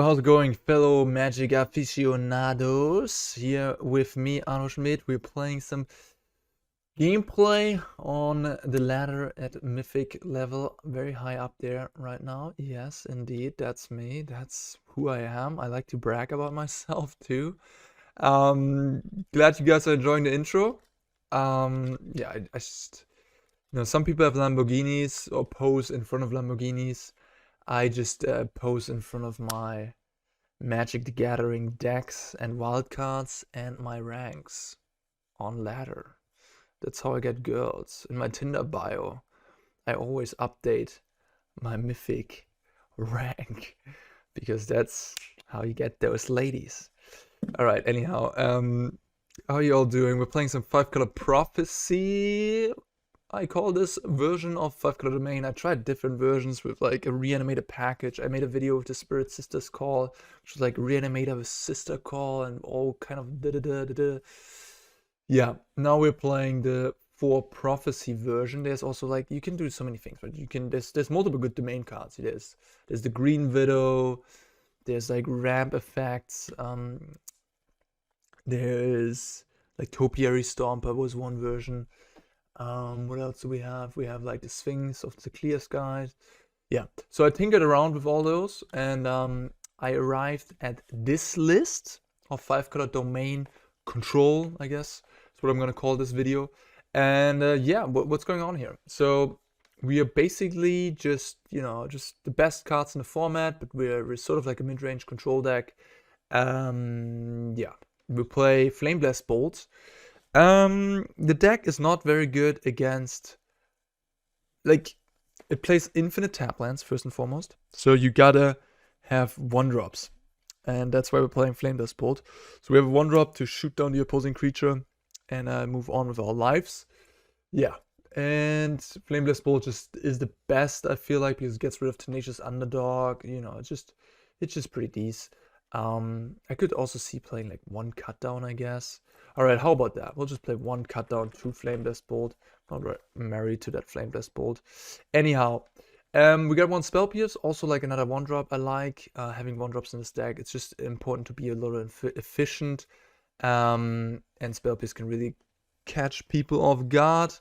how's it going, fellow Magic aficionados? Here with me, Arne Schmidt. We're playing some gameplay on the ladder at Mythic level, very high up there right now. Yes, indeed, that's me. That's who I am. I like to brag about myself too. Glad you guys are enjoying the intro. Yeah, I just, some people have Lamborghinis or pose in front of Lamborghinis. I just pose in front of my Magic the Gathering decks and wildcards and my ranks on ladder. That's how I get girls. In my Tinder bio, I always update my mythic rank because that's how you get those ladies. Alright, anyhow, how are you all doing? We're playing some 5-color Prophecy. I call this version of 5-color Domain. I tried different versions with like a reanimated package. I made a video with the Spirit Sisters call, which was like reanimator with sister call and all kind of da-da-da-da-da. Yeah, now we're playing the 4 Prophecy version. There's also like, you can do so many things, right? There's multiple good domain cards. There's the Green Widow, there's like ramp effects, there's like Topiary Stomper was one version. What else do we have? We have like the Sphinx of the Clear Skies. Yeah, so I tinkered around with all those, and I arrived at this list of 5-color domain control, I guess. That's what I'm gonna call this video. And yeah, what's going on here? So we are basically just the best cards in the format, but we're sort of like a mid-range control deck. Yeah, we play Flame Blast Bolt. The deck is not very good against, like, it plays infinite tap lands first and foremost, so you gotta have 1-drops, and that's why we're playing Flame Blast Bolt. So we have a 1-drop to shoot down the opposing creature and move on with our lives. Yeah, and Flame Blast Bolt just is the best, I feel like, because it gets rid of Tenacious Underdog. It's just pretty decent. I could also see playing like 1 cut down, I guess. Alright, how about that? We'll just play 1 cut down, 2 Flame Blast Bolt. Not married to that Flame Blast Bolt. Anyhow, we got 1 Spell Pierce, also like another 1-drop. I like having 1-drops in this deck. It's just important to be a little efficient. And Spell Pierce can really catch people off guard.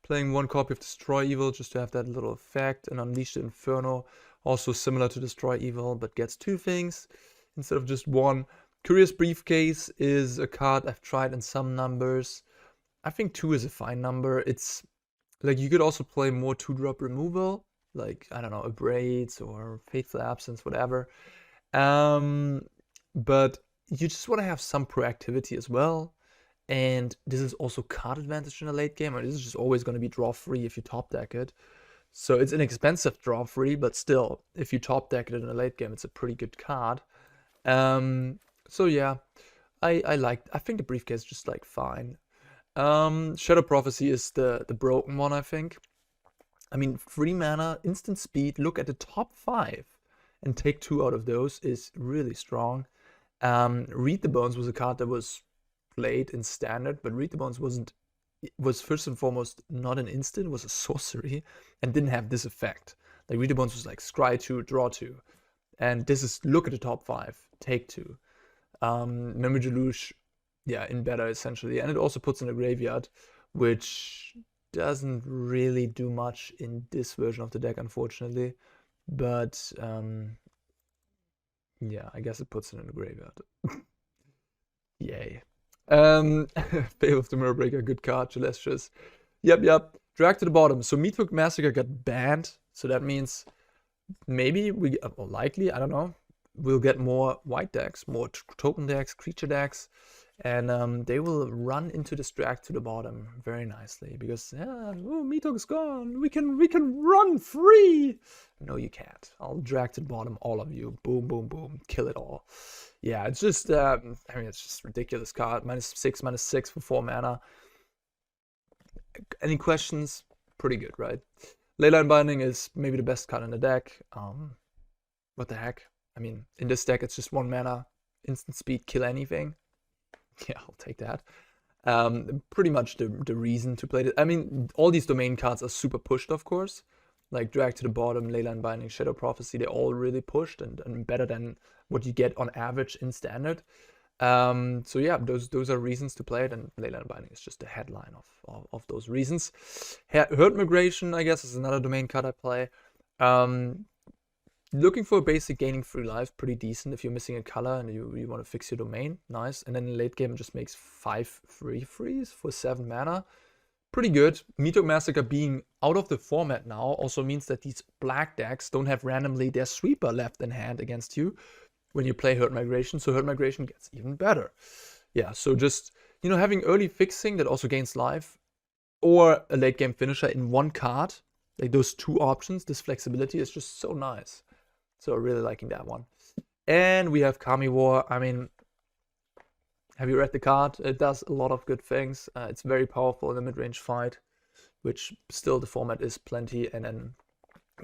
Playing 1 copy of Destroy Evil just to have that little effect. And Unleash the Inferno, also similar to Destroy Evil, but gets 2 things instead of just 1. Courier's Briefcase is a card I've tried in some numbers. I think 2 is a fine number. It's like you could also play more 2-drop removal, like, I don't know, Abrades or Faithful Absence, whatever. But you just want to have some proactivity as well. And this is also card advantage in a late game. This is just always going to be draw free if you top deck it. So it's an expensive draw free, but still, if you top deck it in a late game, it's a pretty good card. So yeah, I think the Briefcase is just like fine. Shadow Prophecy is the broken one, I think. I mean, 3 mana, instant speed, look at the top 5 and take 2 out of those is really strong. Read the Bones was a card that was played in standard, but Read the Bones was first and foremost not an instant, it was a sorcery and didn't have this effect. Like Read the Bones was like scry 2, draw 2. And this is look at the top 5, take 2. Memory Deluge, yeah, in better essentially, and it also puts in a graveyard, which doesn't really do much in this version of the deck, unfortunately. But yeah, I guess it puts it in a graveyard. Yay. Fable of the Mirrorbreaker, good card. Celestus. Yep. Drag to the bottom. So Meathook Massacre got banned, so that means maybe or likely, I don't know, we'll get more white decks, more token decks, creature decks, and they will run into this drag to the bottom very nicely because Meathook is gone. We can run free. No, you can't. I'll drag to the bottom, all of you. Boom, boom, boom, kill it all. Yeah, it's just I mean, it's just ridiculous card. -6, -6 for 4 mana. Any questions? Pretty good, right? Leyline Binding is maybe the best card in the deck. What the heck? I mean, in this deck, it's just 1 mana, instant speed, kill anything. Yeah, I'll take that. Pretty much the reason to play it. I mean, all these domain cards are super pushed, of course. like Drag to the Bottom, Leyline Binding, Shadow Prophecy, they're all really pushed and better than what you get on average in Standard. So yeah, those are reasons to play it, and Leyline Binding is just the headline of those reasons. Herd Migration, I guess, is another domain card I play. Looking for a basic gaining 3 life, pretty decent if you're missing a color and you want to fix your domain, nice. And then in late game it just makes 5 free-frees for 7 mana. Pretty good. Meteor Massacre being out of the format now also means that these black decks don't have randomly their sweeper left in hand against you when you play Herd Migration, so Herd Migration gets even better. Yeah, so just, you know, having early fixing that also gains life, or a late game finisher in one card, like those 2 options, this flexibility is just so nice. So really liking that one. And we have Kami War. I mean, have you read the card? It does a lot of good things. It's very powerful in the mid-range fight, which still the format is plenty. And then,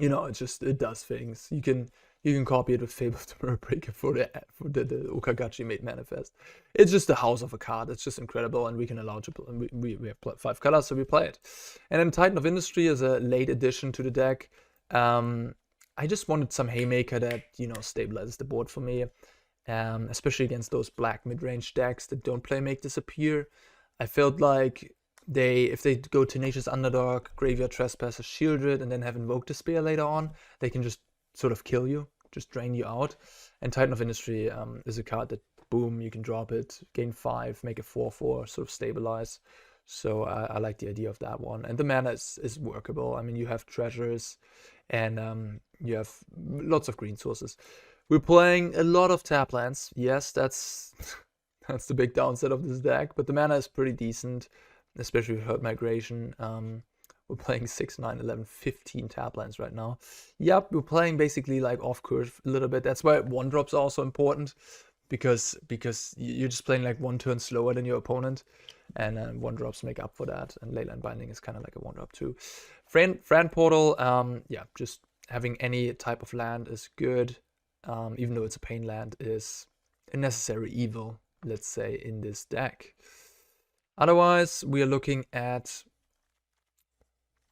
you know, it does things. You can copy it with Fable of the Mirror Breaker for the Okagachi made manifest. It's just the house of a card. It's just incredible, and we can allow to play. We have 5 colors, so we play it. And then Titan of Industry is a late addition to the deck. I just wanted some Haymaker that, you know, stabilizes the board for me, especially against those black mid-range decks that don't play Make Disappear. I felt like if they go Tenacious Underdog, Graveyard Trespasser, Shieldred, and then have Invoke Despair later on, they can just sort of kill you, just drain you out. And Titan of Industry is a card that, boom, you can drop it, gain 5, make a 4/4, sort of stabilize. So I like the idea of that one. And the mana is workable. I mean, you have treasures, and you have lots of green sources. We're playing a lot of tap lands. Yes, that's the big downside of this deck, but the mana is pretty decent, especially with Herd Migration. We're playing 6, 9, 11, 15 tap lands right now. Yep, we're playing basically like off curve a little bit. That's why 1-drops are also important, because you're just playing like 1 turn slower than your opponent, and 1-drops make up for that. And Leyline Binding is kind of like a 1-drop too. Thran Portal, yeah, just having any type of land is good, even though it's a pain land, is a necessary evil, let's say, in this deck. Otherwise, we are looking at,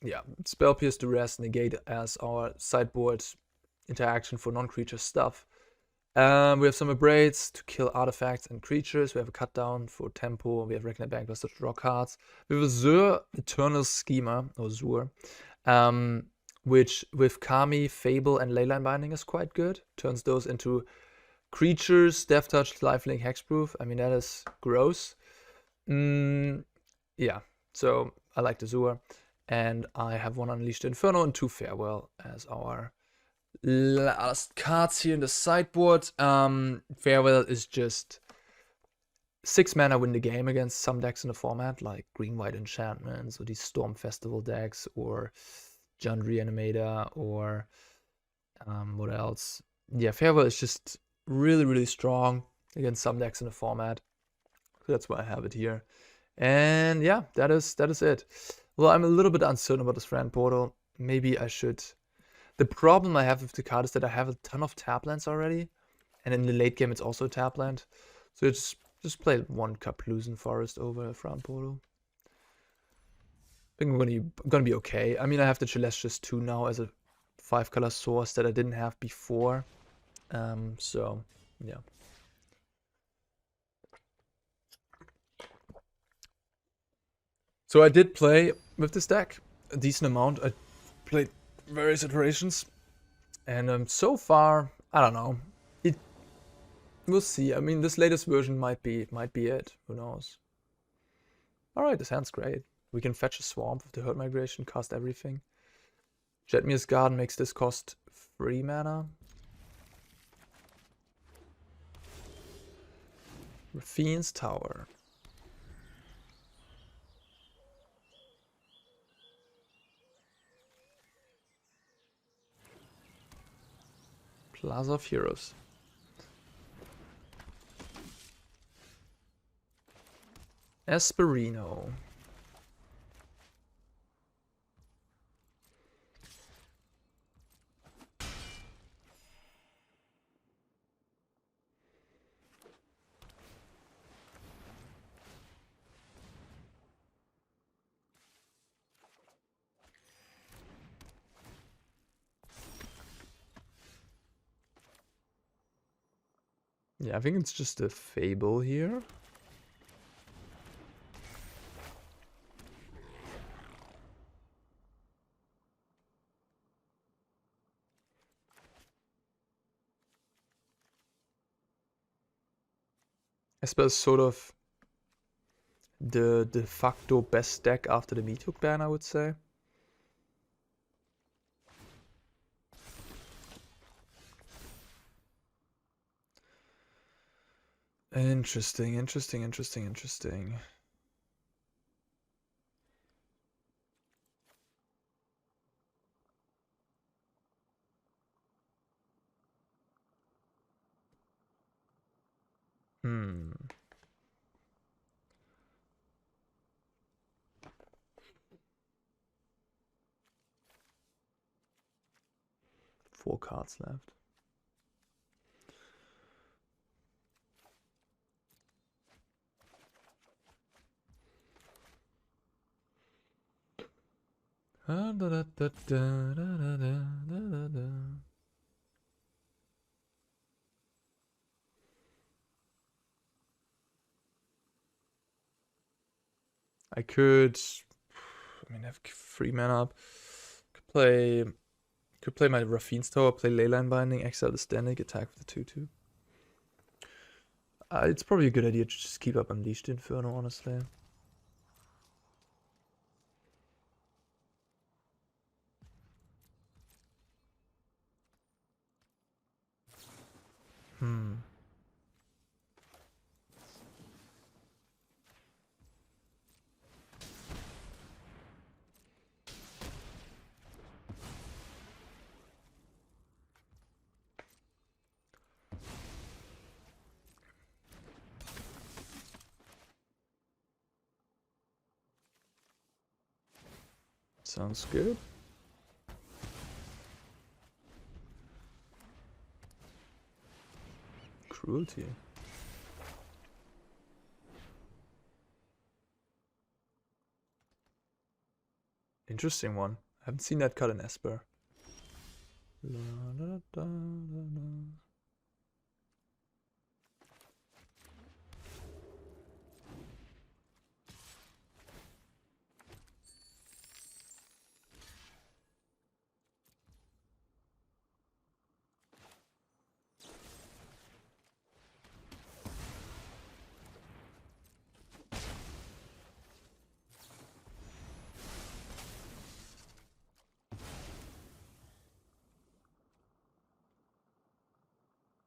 yeah, Spell Pierce, Duress, Negate as our sideboard interaction for non-creature stuff. We have some Abrades to kill artifacts and creatures. We have a cut down for tempo. We have Reckoner Bankbuster to draw cards. We have a Zur Eternal Schema, or Zur, which with Kami, Fable, and Leyline Binding is quite good. Turns those into creatures, Death Touch, Lifelink, Hexproof. I mean, that is gross. Yeah, so I like the Zur. And I have 1 Unleash the Inferno and 2 Farewell as our last cards here in the sideboard. Farewell is just 6 mana win the game against some decks in the format, like Green-White Enchantments, or these Storm Festival decks, or Jund Reanimator, or what else? Yeah, Farewell is just really, really strong against some decks in the format. So that's why I have it here. And yeah, that is it. Well, I'm a little bit uncertain about this Thran Portal. Maybe I should. The problem I have with the card is that I have a ton of tap lands already, and in the late game it's also a tap land. So it's just play 1 Karplusan Forest over a Thran Portal. I think I'm gonna be okay. I mean, I have the Celestus 2 now as a 5-color source that I didn't have before. So yeah. So I did play with this deck a decent amount. I played various iterations, and so far, I don't know. We'll see. I mean, this latest version might be it. Who knows? All right, this hand's great. We can fetch a Swamp with the Herd Migration, cast everything. Jetmir's Garden makes this cost 3 mana. Raffine's Tower. Plaza of Heroes. Esperino. Yeah, I think it's just a Fable here. I suppose sort of the de facto best deck after the Meat Hook ban, I would say. Interesting, interesting, interesting, interesting. Hmm. Four cards left. I could, I mean, I have 3 mana up. Could play my Raffine's Tower, play Leyline Binding, exile the Standing, attack with the 2/2. It's probably a good idea to just keep up Unleash the Inferno, honestly. Sounds good. Cruelty. Interesting one. I haven't seen that cut in Esper. La, da, da, da, da.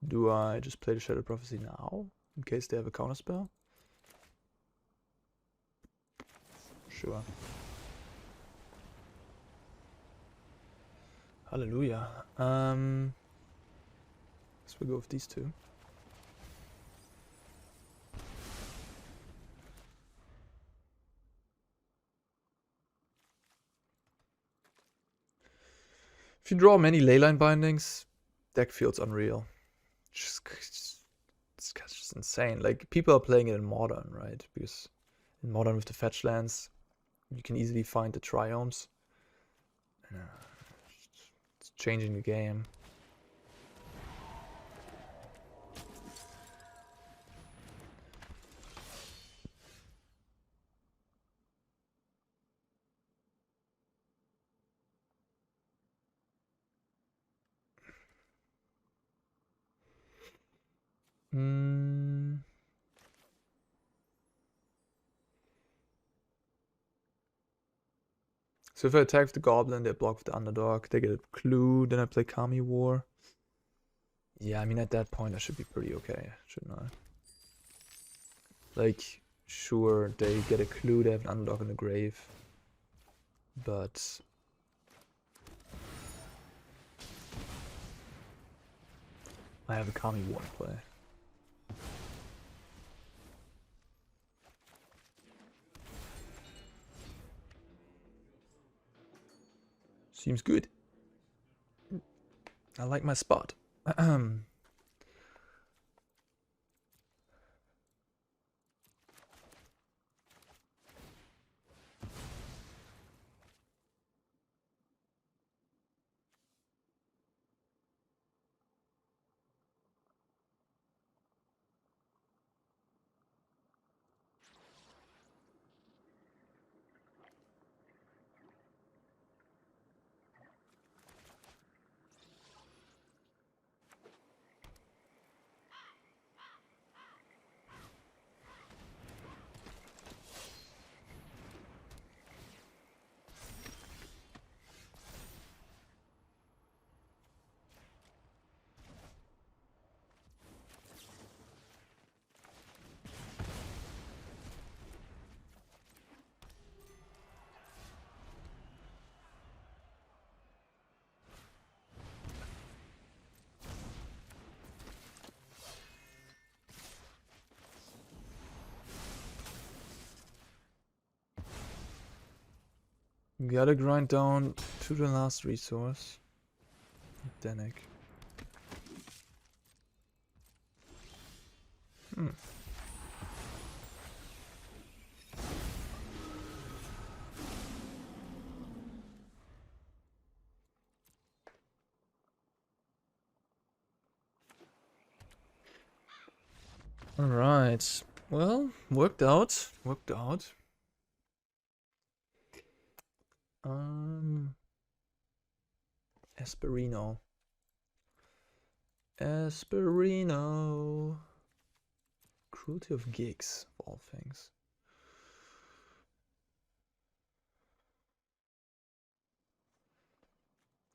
Do I just play the Shadow Prophecy now, in case they have a counterspell? Sure. Hallelujah. Let's go with these two. If you draw many Leyline Bindings, deck feels unreal. It's just insane. Like, people are playing it in Modern, right? Because in Modern with the fetch lands, you can easily find the triomes. It's changing the game. So if I attack with the Goblin, they block with the Underdog, they get a clue, then I play Kami War. Yeah, I mean, at that point I should be pretty okay, shouldn't I? Like, sure, they get a clue, they have an Underdog in the grave. But I have a Kami War in play. Seems good. I like my spot. Gotta grind down to the last resource. Dennick. Alright. Well, worked out. Worked out. Esperino. Esperino. Cruelty of gigs, of all things.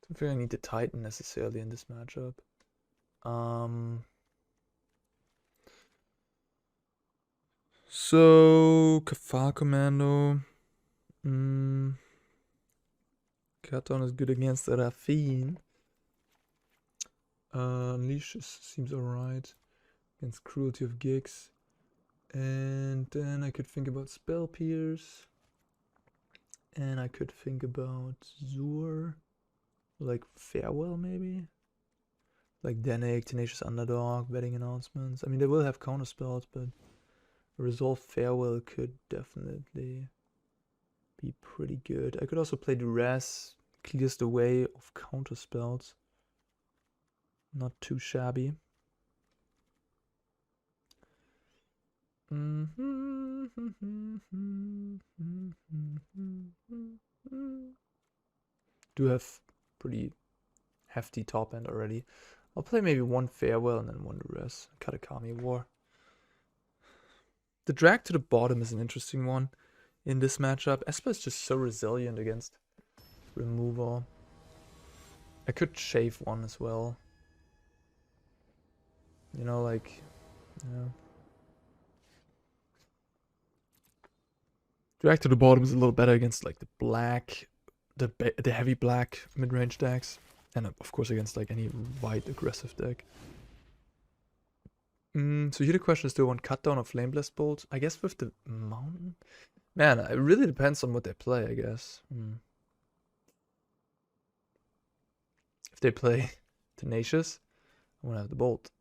Don't think I need the Titan necessarily in this matchup. So Kafar Commando. Katon is good against Raffine. Unleash seems alright against Cruelty of Gigs. And then I could think about Spell Pierce. And I could think about Zur. Like Farewell maybe? Like Dennick, Tenacious Underdog, Betting Announcements. I mean, they will have counter spells, but Resolve Farewell could definitely be pretty good. I could also play Duress, clears the way of counter spells. Not too shabby. Do have pretty hefty top end already. I'll play maybe one Farewell and then one Duress. Katakami War. The drag to the bottom is an interesting one in this matchup. Esper is just so resilient against removal. I could shave one as well. You know, like, yeah. Drag to the bottom is a little better against like the black, the heavy black mid-range decks, and of course against like any white aggressive deck. So here the question is, do I want cut down or flame blast bolt? I guess with the mountain. Man, it really depends on what they play, I guess. If they play Tenacious, I want to have the bolt.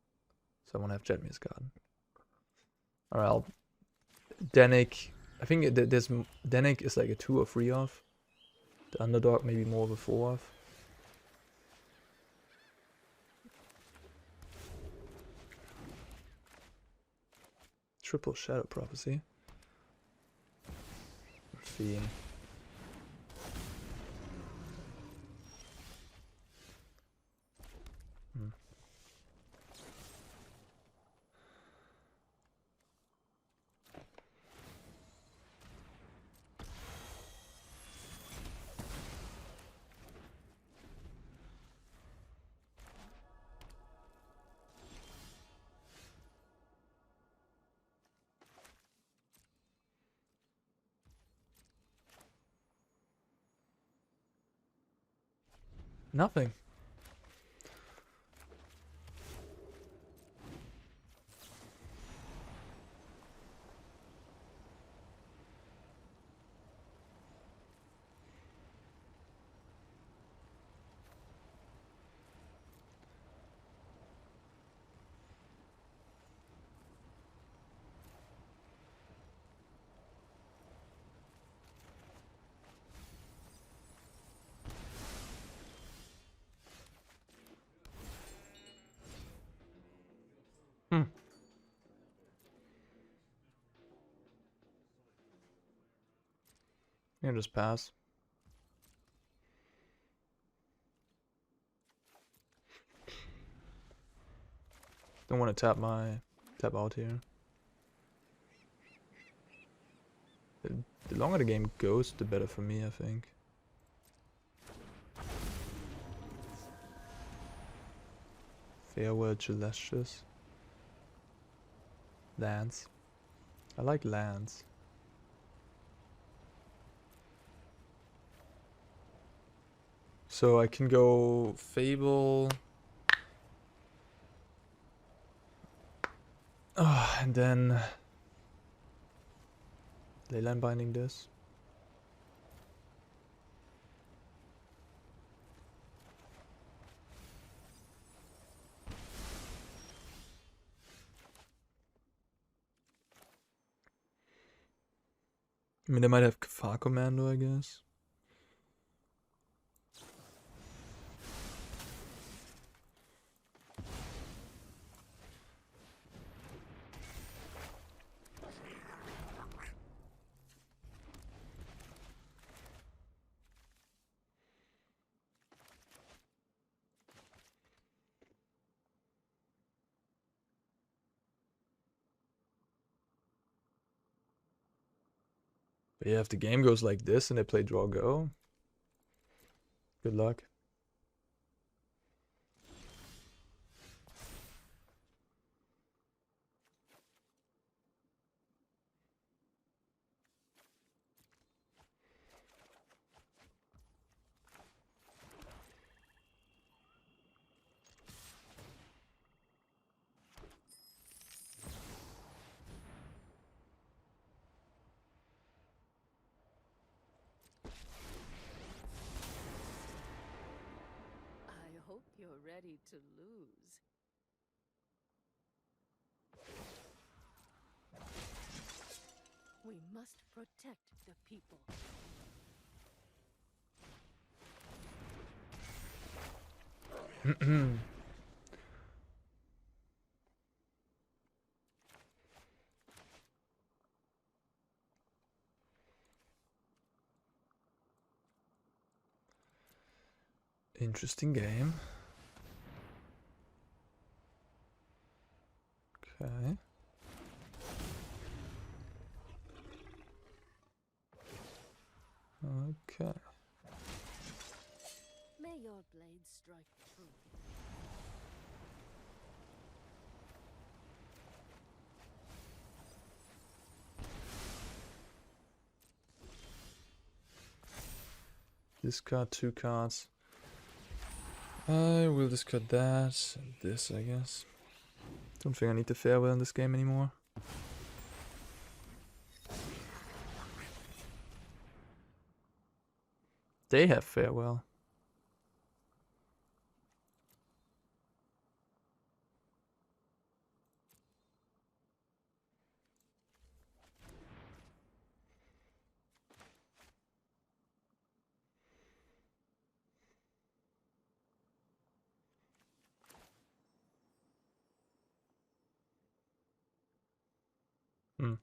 So I want to have Jetmir's Garden. Alright, I'll Dennick. I think there's Dennick is like a 2 or 3 off. The Underdog maybe more of a 4 off. Triple Shadow Prophecy. Raffine. Nothing. You can just pass. Don't want to tap out here. The longer the game goes, the better for me, I think. Farewell Celestus. Lands. I like lands. So I can go Fable. And then Leyline Binding this. I mean, they might have Far Commando, I guess. But yeah, if the game goes like this and they play draw go, good luck. I hope you're ready to lose. We must protect the people. Interesting game. Okay. Okay. May your blade strike true. Discard 2 cards. I will discard that and this, I guess. Don't think I need the farewell in this game anymore. They have farewell. Hmm.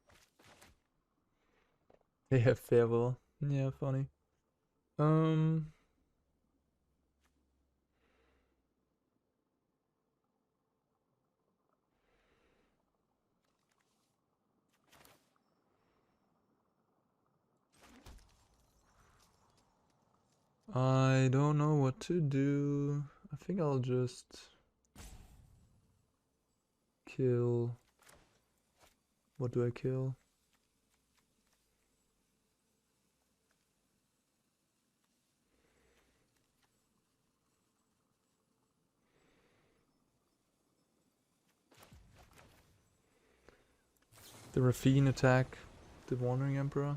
They have farewell. Yeah, funny. I don't know what to do. I think I'll just kill. What do I kill? The Raffine attack, the Wandering Emperor.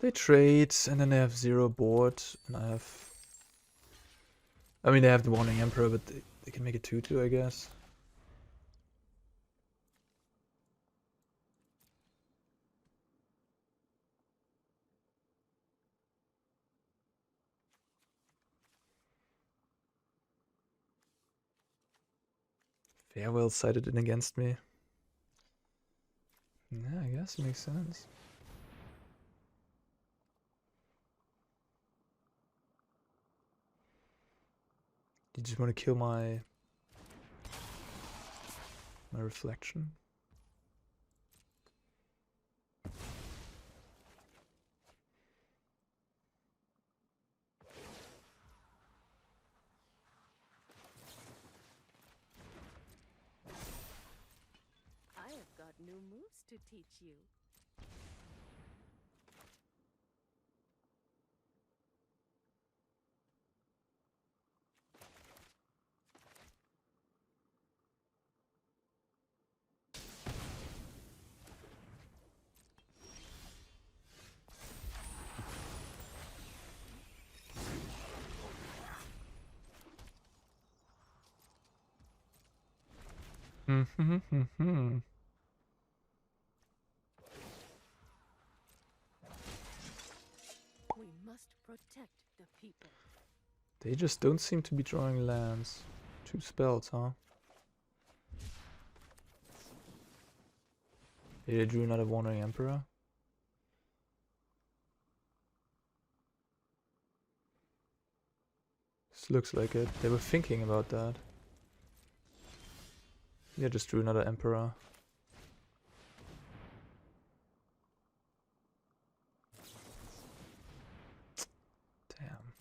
They trade, and then they have 0 board, and I have... I mean, they have the Wandering Emperor, but they can make it 2-2, I guess. Farewell sided in against me. Yeah, I guess it makes sense. You just want to kill my reflection? I have got new moves to teach you. We must protect the people. They just don't seem to be drawing lands. 2 spells, huh? They drew another Wandering Emperor. This looks like it. They were thinking about that. Yeah, just drew another Emperor. Damn.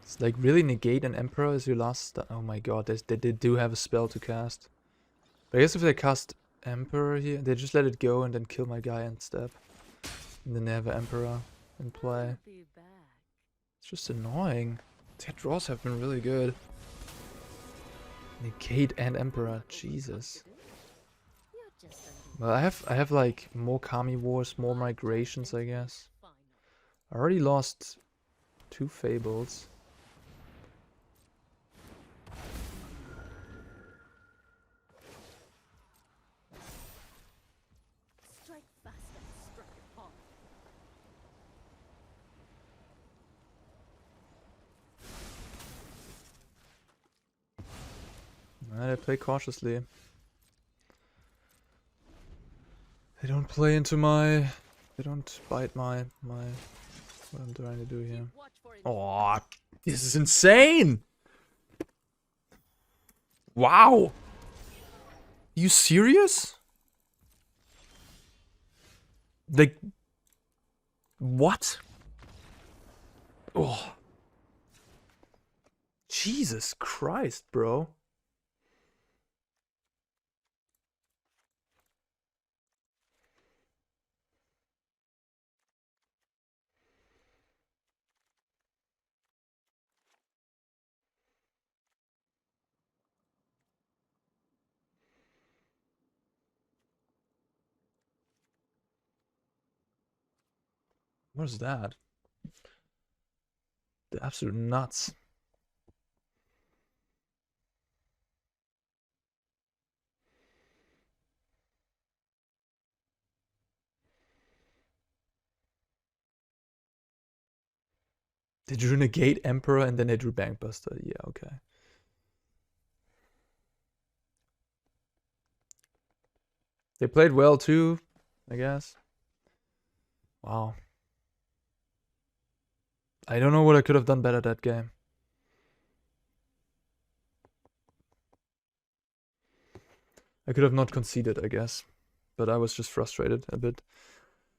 It's like really negate an Emperor as your last. Oh my god, they do have a spell to cast. But I guess if they cast Emperor here, they just let it go and then kill my guy and step. And then they have an Emperor in play. I'll be back. It's just annoying. Their draws have been really good. Negate and Emperor, Jesus. You're just Well, I have like more Kami Wars, more migrations, I guess. I already lost 2 Fables. strike fast and strike hard. I play cautiously. They don't play into my... They don't bite my... What I'm trying to do here. Keep watch for it. Oh, this is insane! Wow! You serious? Like... What? Oh. Jesus Christ, bro. What is that? The absolute nuts. They drew Negate Emperor and then they drew Bankbuster. Yeah, okay. They played well too, I guess. Wow. I don't know what I could have done better that game. I could have not conceded, I guess. But I was just frustrated a bit.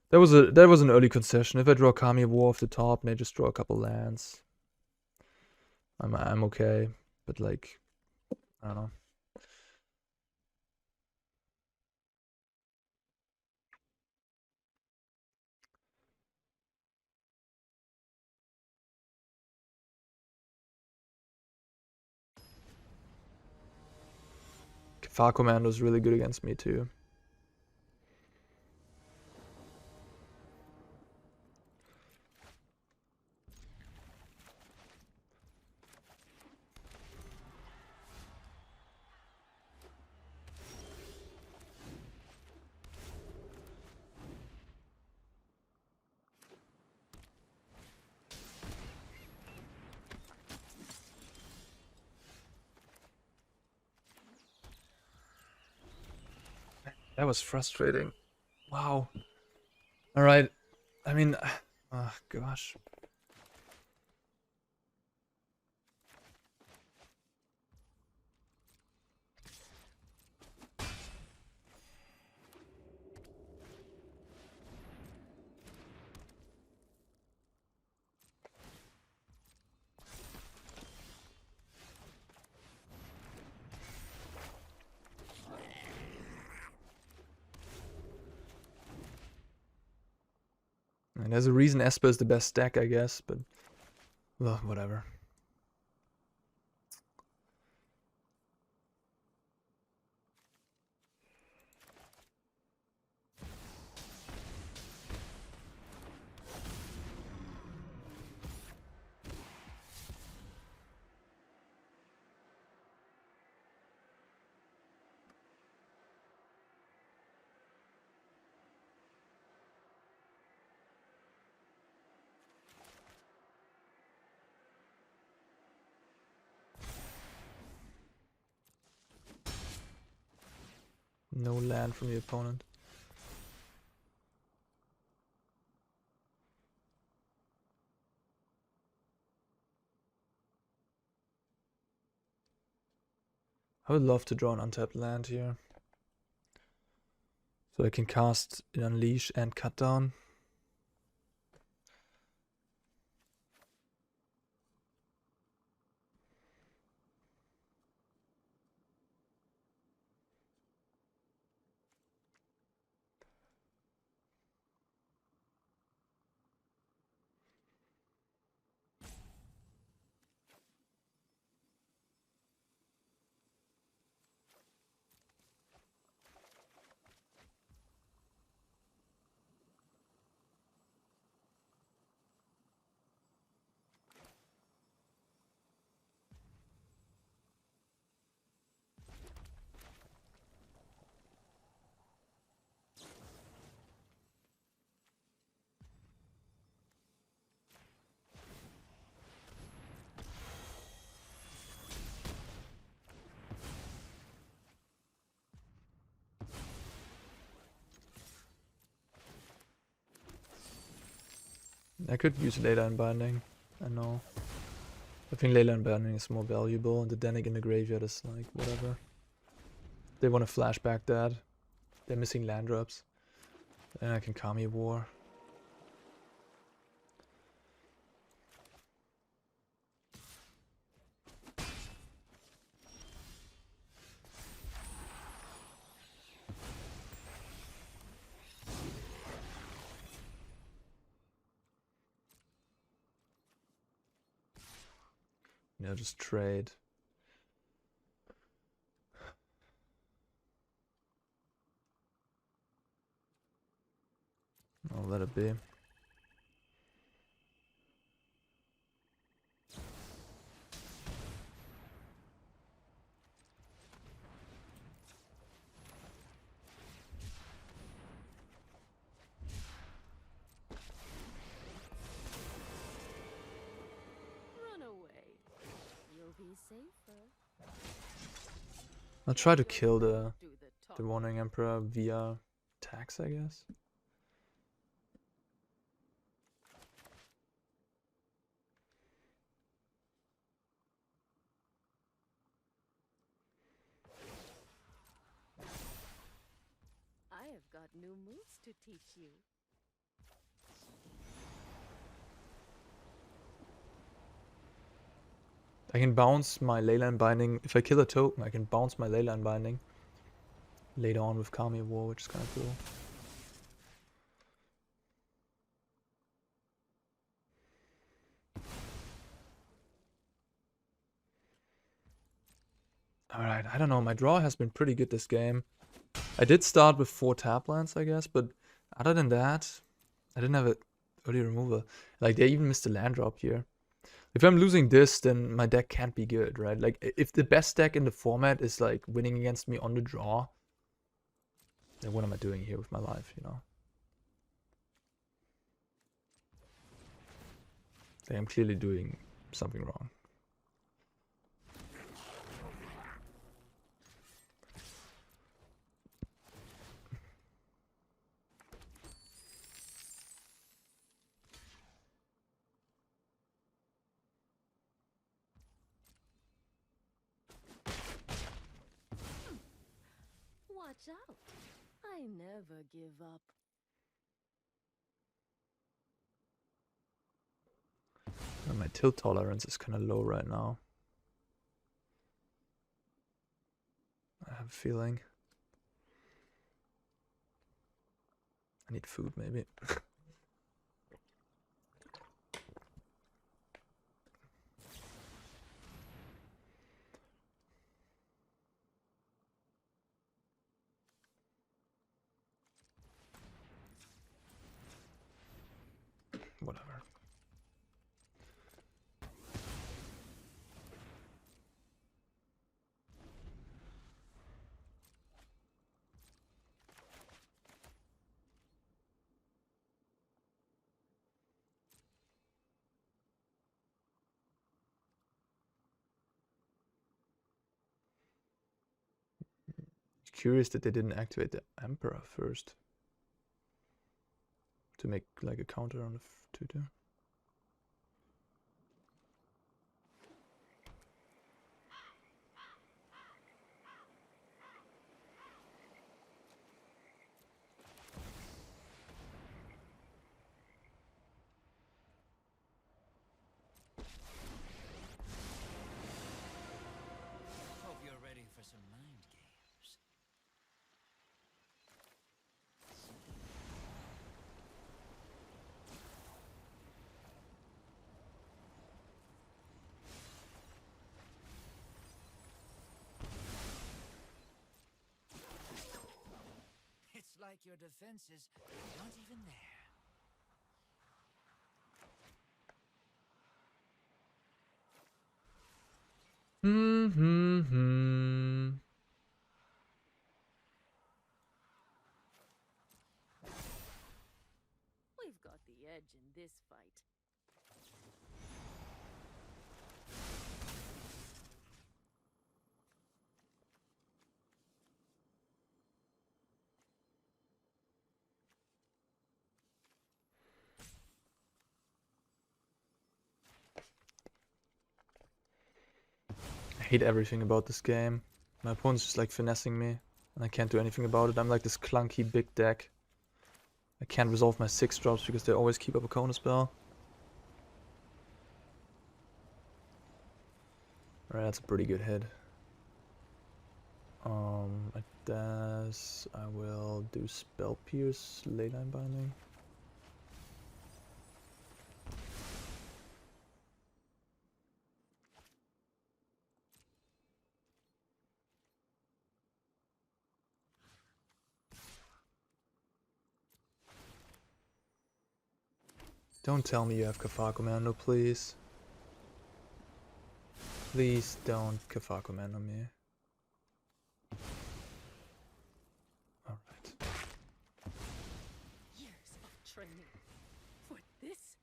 That was an early concession. If I draw Kami War off the top and I just draw a couple lands, I'm okay. But like, I don't know. Far Commando is really good against me too. That was frustrating. Wow. Alright. I mean, oh gosh. And there's a reason Esper is the best deck, I guess, but well, whatever. No land from the opponent. I would love to draw an untapped land here. So I can cast an Unleash and Cut Down. I could use Leyline Binding. I know. I think Leyline Binding is more valuable, and the Dennick in the graveyard is like, whatever. They want to flashback that. They're missing land drops. And I can Kami War. Yeah, just trade. I'll let it be. Run away. You'll be safer. I'll try to kill the Do the talking. Warning Emperor via tax, I guess. I have got new moves to teach you. I can bounce my Leyline Binding. If I kill a token, I can bounce my Leyline Binding later on with Kami War, which is kind of cool. Alright, I don't know. My draw has been pretty good this game. I did start with 4 tap lands, I guess, but other than that, I didn't have an early removal. Like, they even missed a land drop here. If I'm losing this, then my deck can't be good, right? Like, if the best deck in the format is, like, winning against me on the draw, then what am I doing here with my life, you know? Like, I'm clearly doing something wrong. Watch out. I never give up. And my tilt tolerance is kind of low right now. I have a feeling. I need food, maybe. Whatever. curious that they didn't activate the Emperor first. To make like a counter on the 2/2. Hope you're ready for some mind games. It's like your defenses aren't even there. We've got the edge in this fight. I hate everything about this game. My opponent's just like finessing me, and I can't do anything about it. I'm like this clunky big deck. I can't resolve my 6-drops because they always keep up a counter spell. Alright, that's a pretty good hit. I guess I will do Spell Pierce, Leyline Binding. Don't tell me you have Kafar Commando, please. Please don't Kafar Commando me. Alright. Years of training for this.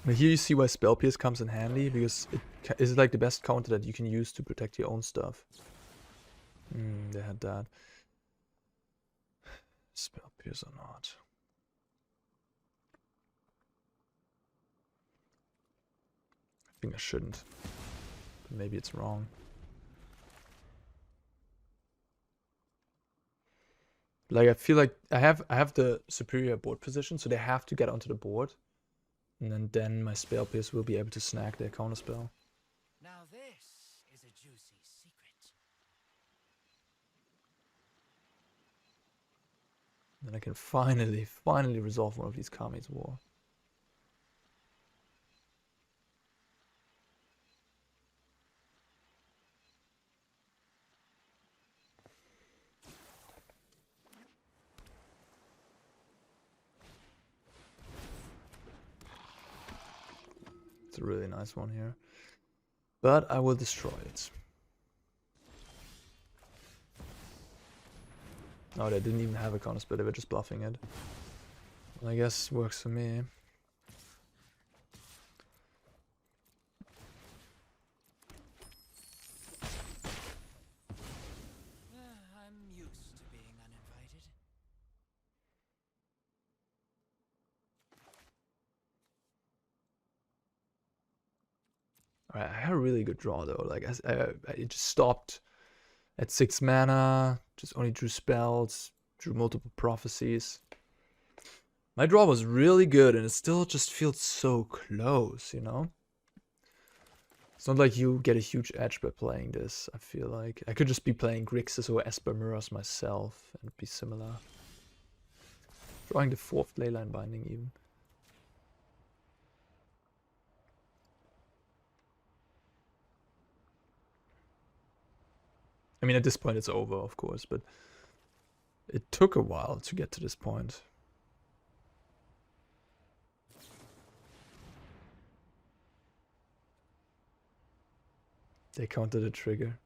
Now here you see why Spell Pierce comes in handy, because it is like the best counter that you can use to protect your own stuff. They had that. Spell Pierce or not. I think I shouldn't. But maybe it's wrong. Like I feel like I have the superior board position, so they have to get onto the board. And then my Spell Pierce will be able to snag their counter spell. Now this is a juicy secret. Then I can finally resolve one of these Kami's War. It's a really nice one here. But I will destroy it. Oh, they didn't even have a counter spell, they were just bluffing it. Well, I guess works for me. I'm used to being uninvited. Alright, I had a really good draw though. Like I just stopped at 6 mana, just only drew spells, drew multiple prophecies. My draw was really good, and it still just feels so close, you know? It's not like you get a huge edge by playing this, I feel like. I could just be playing Grixis or Esper Mirrors myself and be similar. Drawing the 4th Leyline Binding even. I mean, at this point it's over, of course, but it took a while to get to this point. They counted the trigger,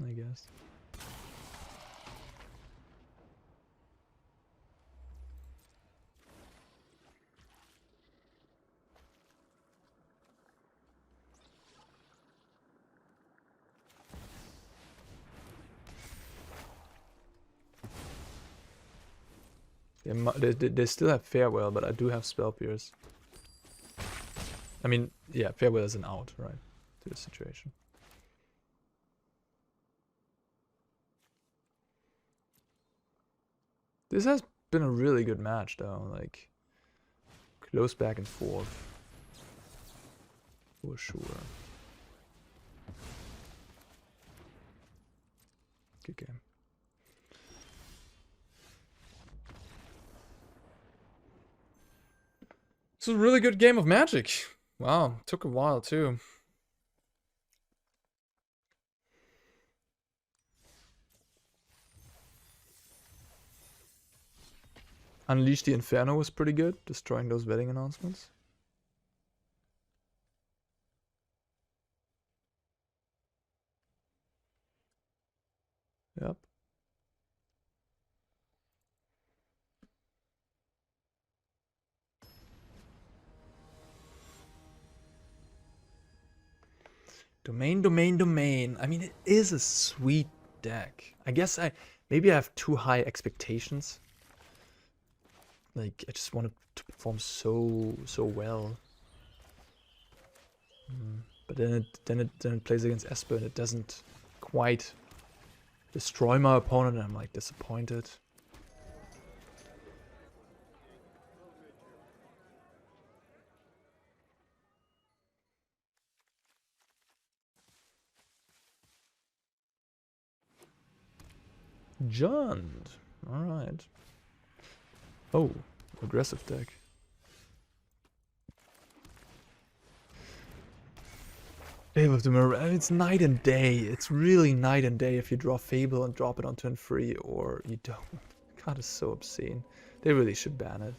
I guess. They still have Farewell, but I do have Spell Pierce. I mean, yeah, Farewell is an out, right, to the situation. This has been a really good match, though. Like, close back and forth. For sure. Good game. This was a really good game of Magic. Wow, took a while too. Unleash the Inferno was pretty good, destroying those betting announcements. Yep. Domain. I mean, it is a sweet deck. I guess maybe I have too high expectations. Like, I just want it to perform so well. But then it plays against Esper and it doesn't quite destroy my opponent, and I'm like disappointed. Jund. Alright. Oh, aggressive deck. Fable of the Mirror. I mean, it's night and day. It's really night and day if you draw Fable and drop it on turn 3 or you don't. God, it's so obscene. They really should ban it.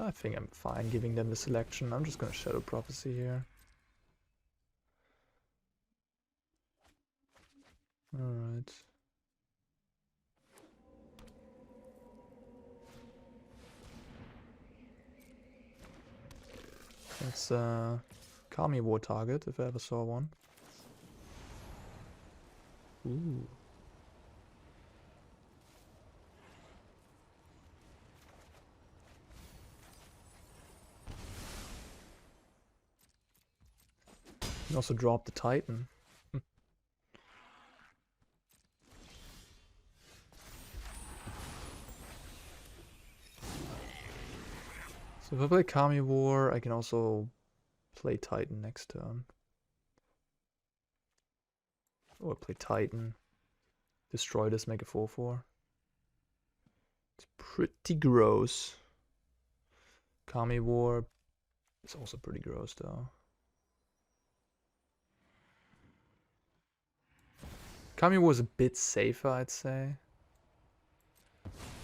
I think I'm fine giving them the selection. I'm just gonna Shadow Prophecy here. Alright. It's Kami War target, if I ever saw one. Ooh. You can also drop the Titan. So if I play Kami War, I can also play Titan next turn. Or play Titan. Destroy this, make a 4/4. It's pretty gross. Kami War is also pretty gross though. Kami War is a bit safer, I'd say.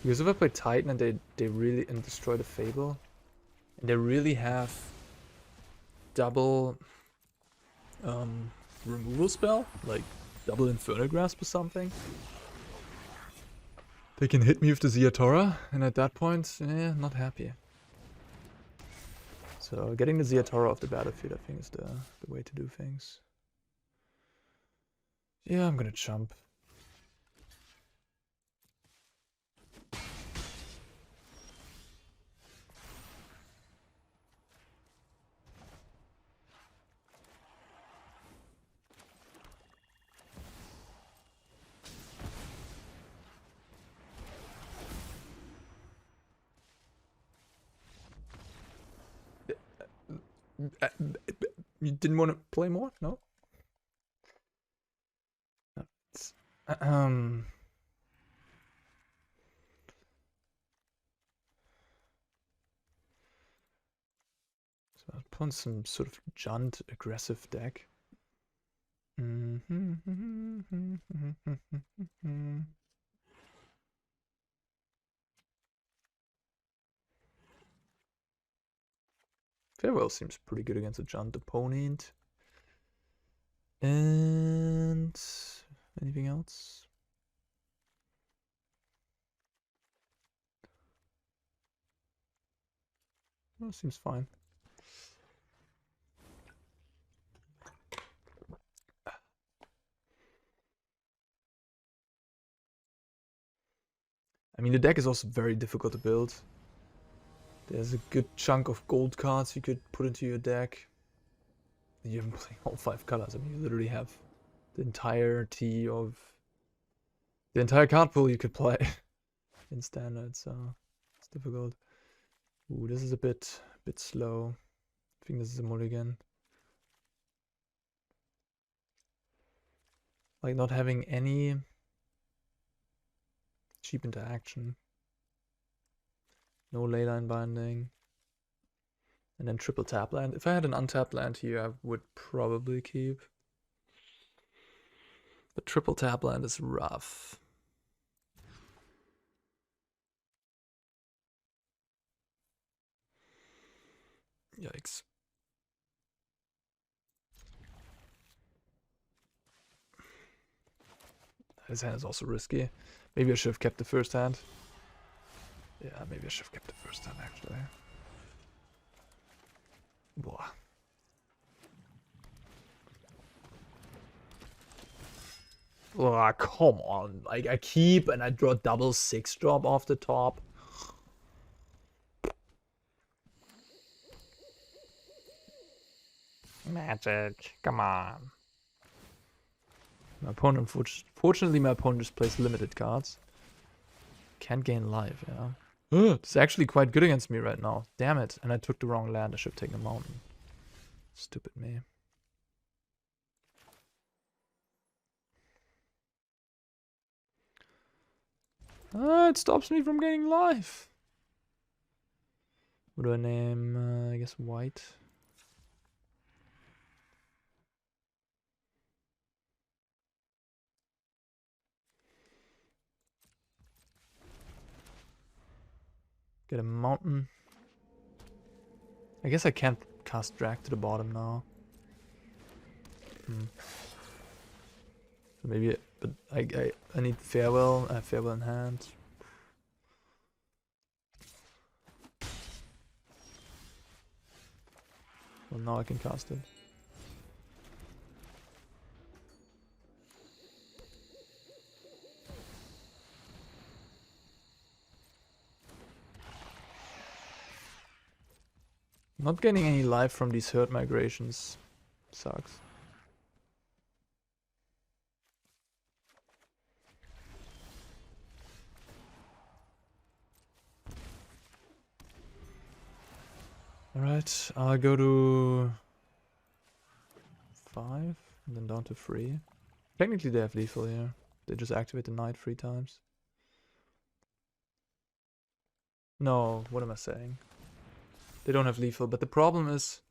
Because if I play Titan and they really destroy the Fable, and they really have double removal spell, like double Infernal Grasp or something, they can hit me with the Ziatora, and at that point, not happy. So getting the Ziatora off the battlefield, I think, is the way to do things. Yeah, I'm gonna jump. You didn't want to play more? No? Playing some sort of Junt aggressive deck. Farewell seems pretty good against a Junt opponent. And anything else? Well, seems fine. I mean, the deck is also very difficult to build. There's a good chunk of gold cards you could put into your deck. You haven't played all 5 colors. I mean, you literally have the entirety of the entire card pool you could play in standard, so it's difficult. Ooh, this is a bit slow. I think this is a mulligan. Like not having any cheap interaction. No Leyline Binding. And then triple tap land. If I had an untapped land here, I would probably keep. But triple tap land is rough. Yikes. His hand is also risky. Maybe I should have kept the first hand. Yeah, maybe I should have kept the first hand actually. Blah. Oh, come on. Like, I keep and I draw double 6-drop off the top. Magic, come on. My opponent, fortunately, my opponent just plays limited cards. Can't gain life, yeah. It's actually quite good against me right now. Damn it. And I took the wrong land. I should have taken a mountain. Stupid me. It stops me from gaining life. What do I name? I guess white. Get a mountain. I guess I can't cast drag to the bottom now. So maybe, but I need farewell. I have farewell in hand. Well, now I can cast it. Not getting any life from these herd migrations sucks. Alright, I'll go to 5 and then down to 3. Technically they have lethal here. They just activate the knight 3 times. No, what am I saying? They don't have lethal, but the problem is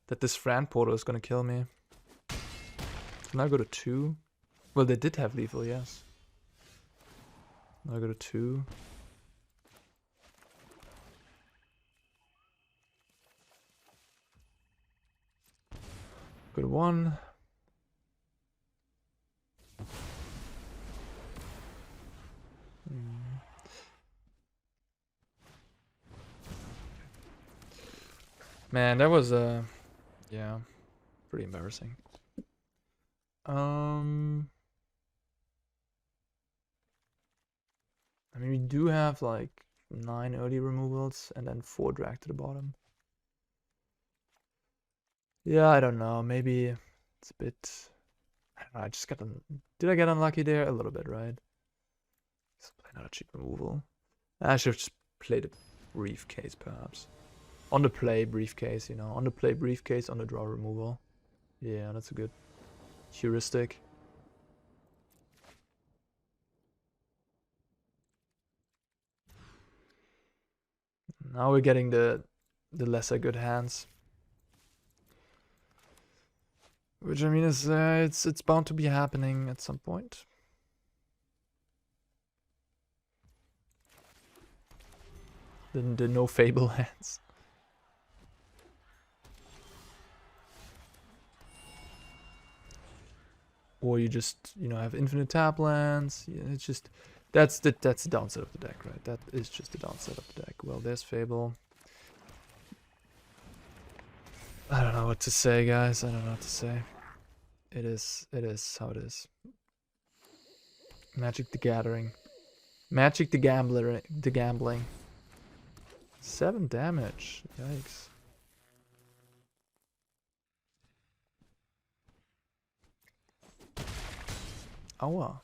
that this Thran Portal is gonna kill me. Can I go to 2? Well, they did have lethal, yes. Now I go to 2. Go to 1. Man, that was yeah, pretty embarrassing. I mean, we do have like 9 early removals and then 4 drag to the bottom. Yeah, I don't know. Maybe it's a bit. I don't know. I just got. Did I get unlucky there? A little bit, right? Let's play another cheap removal. I should have just played a briefcase, perhaps. On the play, briefcase, you know. On the play, briefcase, on the draw, removal. Yeah, that's a good heuristic. Now we're getting the lesser good hands. Which I mean is it's bound to be happening at some point. The no Fable hands. Or you just, you know, have infinite tap lands. Yeah, it's just that's the downside of the deck, right? That is just the downside of the deck. Well, there's Fable. I don't know what to say, guys. I don't know what to say. It is how it is. Magic the Gathering. Magic the Gambling. 7 damage. Yikes. Aua.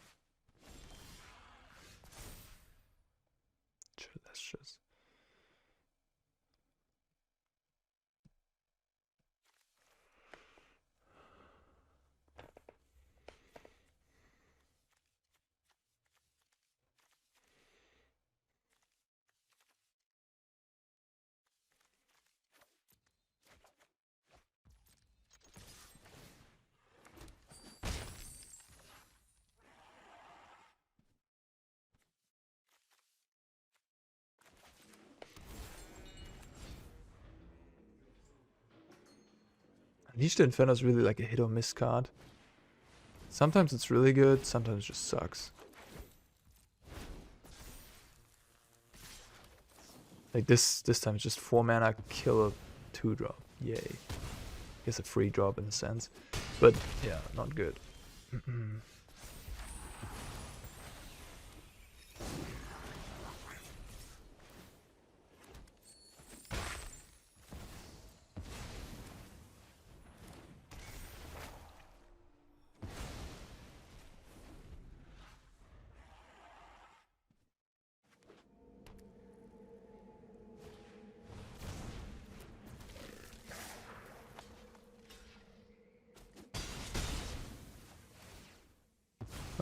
Celestus. Unleash the Inferno is really like a hit or miss card. Sometimes it's really good, sometimes it just sucks. Like this time it's just 4 mana, kill a 2-drop. Yay. I guess a free drop in a sense. But yeah, not good.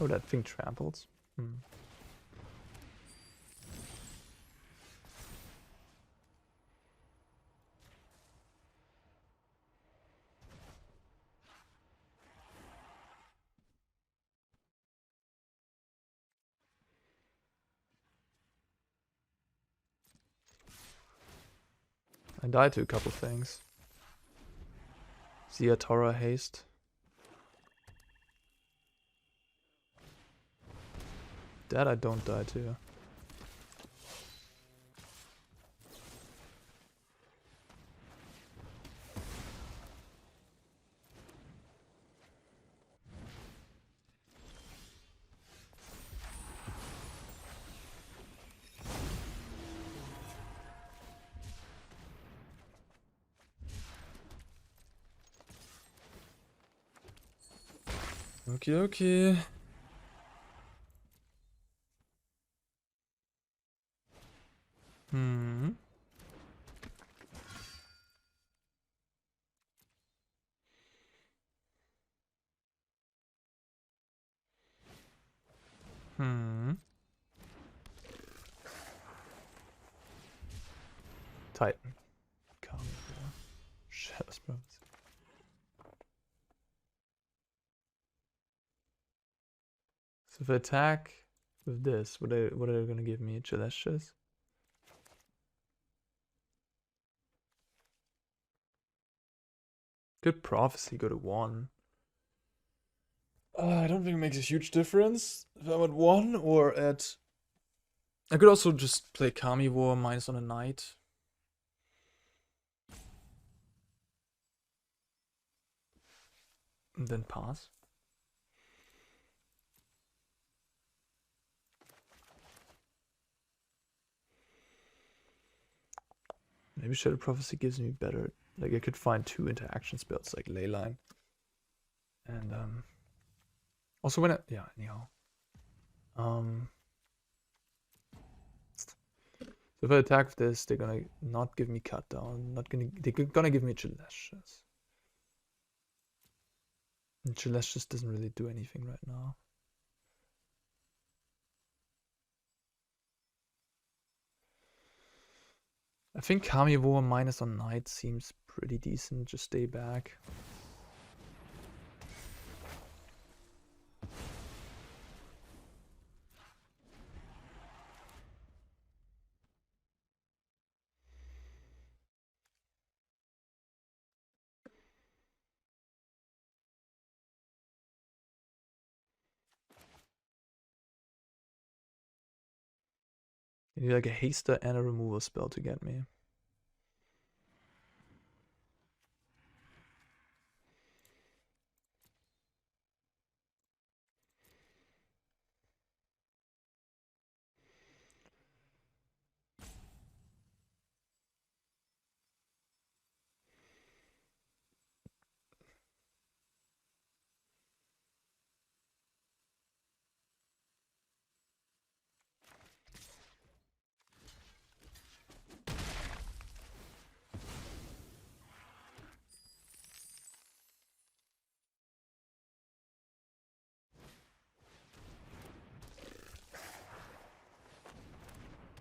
Oh, that thing tramples. I died to a couple things. Ziatora haste. That I don't die to. Okay. Titan. Come on. Shadows Bros. So if I attack with this, what are they gonna give me? Celestus? Good Prophecy, go to 1. I don't think it makes a huge difference if I'm at 1 or at... I could also just play Carnivore minus on a knight. And then pass. Maybe Shadow Prophecy gives me better... Like I could find 2 interaction spells like Leyline. And also when yeah, anyhow. So if I attack with this, they're gonna not give me cut down, they're gonna give me Celestus. And Celestus doesn't really do anything right now. I think Carnivore minus on Knight seems pretty decent, just stay back. I need like a haster and a removal spell to get me.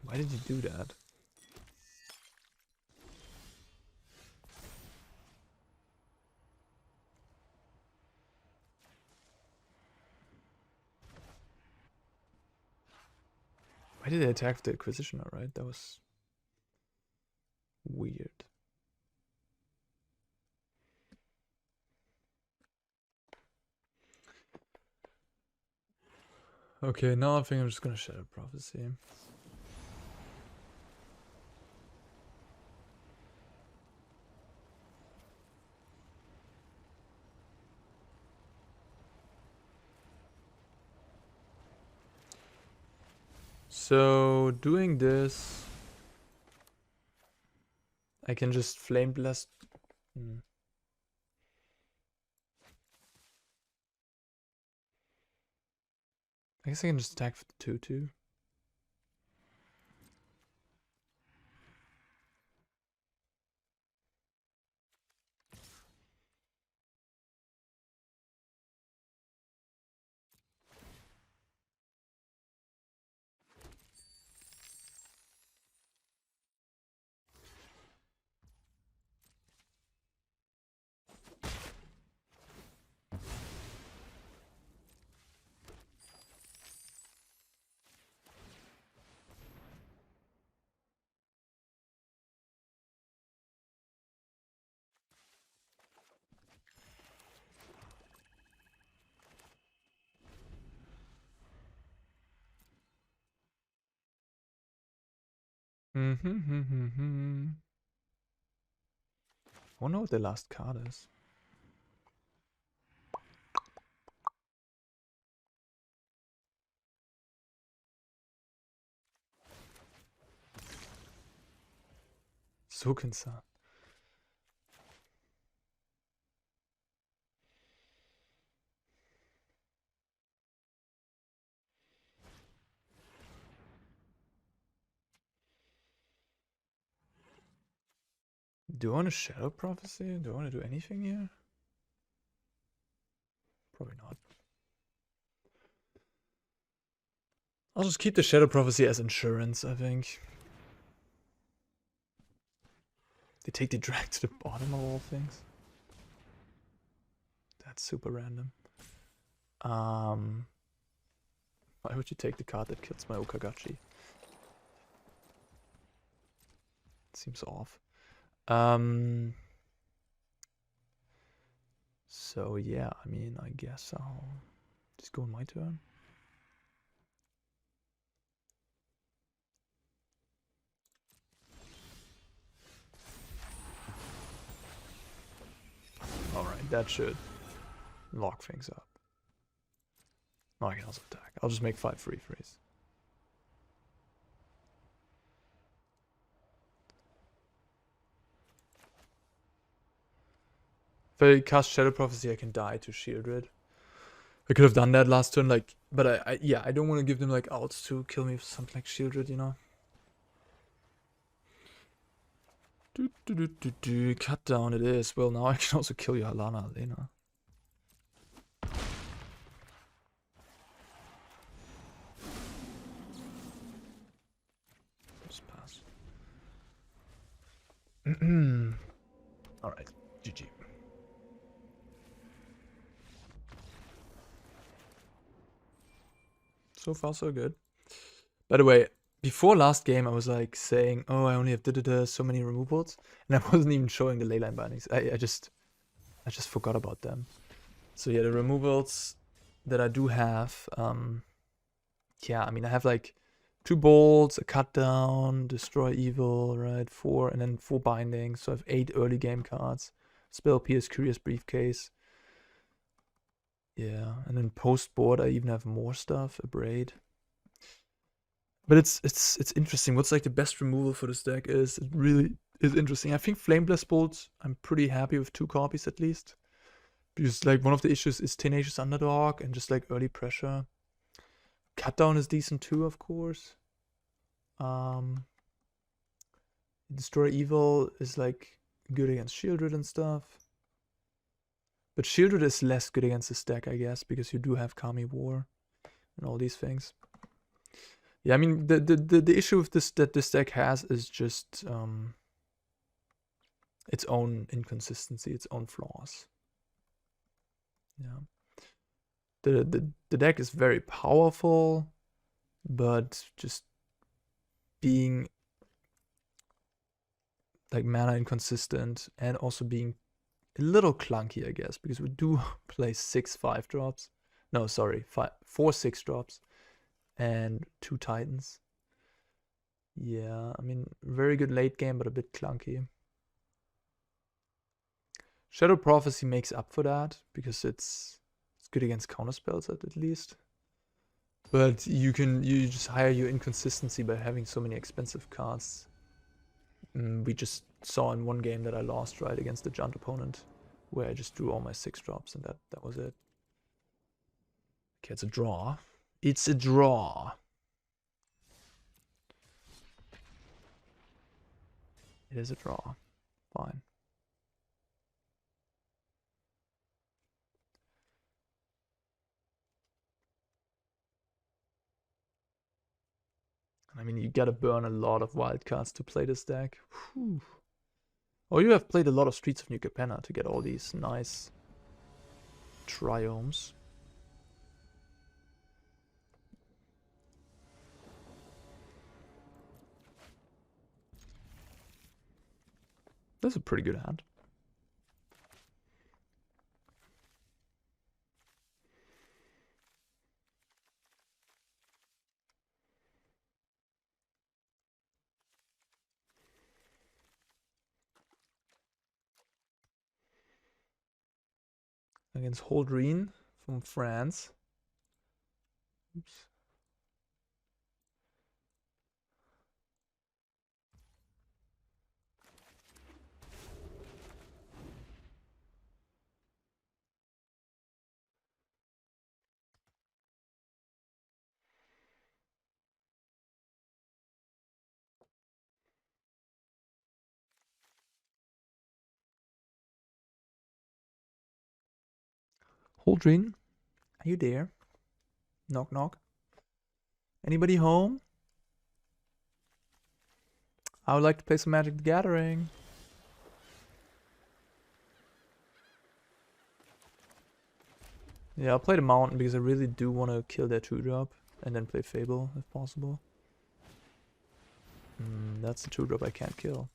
Why did you do that? Why did they attack the Acquisitioner, right? That was weird. Okay, now I think I'm just gonna Shadow Prophecy. So doing this, I can just Flame Blast. I guess I can just attack for the 2/2. I wonder what the last card is. Sokensan. Do I want a Shadow Prophecy? Do I want to do anything here? Probably not. I'll just keep the Shadow Prophecy as insurance, I think. They take the drag to the bottom of all things. That's super random. Why would you take the card that kills my Okagachi? Seems off. So yeah, I mean, I guess I'll just go on my turn. Alright, that should lock things up. Oh, I can also attack. I'll just make 5 free freeze. If I cast Shadow Prophecy, I can die to Shieldred. I could have done that last turn, like, but yeah, I don't want to give them like outs to kill me with something like Shieldred, you know. Cut down it is. Well, now I can also kill your Alana Alena. Just pass. Alright, GG. So far, so good. By the way, before last game, I was like saying, oh, I only have so many removals, and I wasn't even showing the Leyline Bindings. I just forgot about them. So yeah, the removals that I do have, yeah, I mean, I have like 2 bolts, a cut down, destroy evil, right? 4, and then 4 bindings. So I have 8 early game cards. Spell Pierce, Courier's Briefcase. Yeah, and then post board I even have more stuff, Abrade. But it's interesting. What's like the best removal for this deck is it really is interesting. I think Flameblast Bolts, I'm pretty happy with 2 copies at least. Because like one of the issues is Tenacious Underdog and just like early pressure. Cutdown is decent too, of course. Destroy Evil is like good against Shieldred and stuff. But Shieldred is less good against this deck, I guess, because you do have Kami War and all these things. Yeah, I mean the issue with this that this deck has is just its own inconsistency, its own flaws. Yeah. The deck is very powerful, but just being like mana inconsistent and also being a little clunky, I guess, because we do play 6 5-drops. No, sorry, 4 6-drops and 2 Titans. Yeah, I mean, very good late game, but a bit clunky. Shadow Prophecy makes up for that because it's good against counterspells at least. But you just hire your inconsistency by having so many expensive cards. We just saw in one game that I lost, right, against the Giant opponent, where I just drew all my 6-drops and that was it. Okay, it's a draw. It's a draw. It is a draw. Fine. I mean, you gotta burn a lot of wildcards to play this deck. Whew. Or you have played a lot of Streets of New Capenna to get all these nice triomes. That's a pretty good hand. Against Holdreen from France. Oops. Holdreen, are you there? Knock knock. Anybody home? I would like to play some Magic the Gathering. Yeah, I'll play the Mountain because I really do want to kill their 2-drop and then play Fable if possible. That's the 2-drop I can't kill.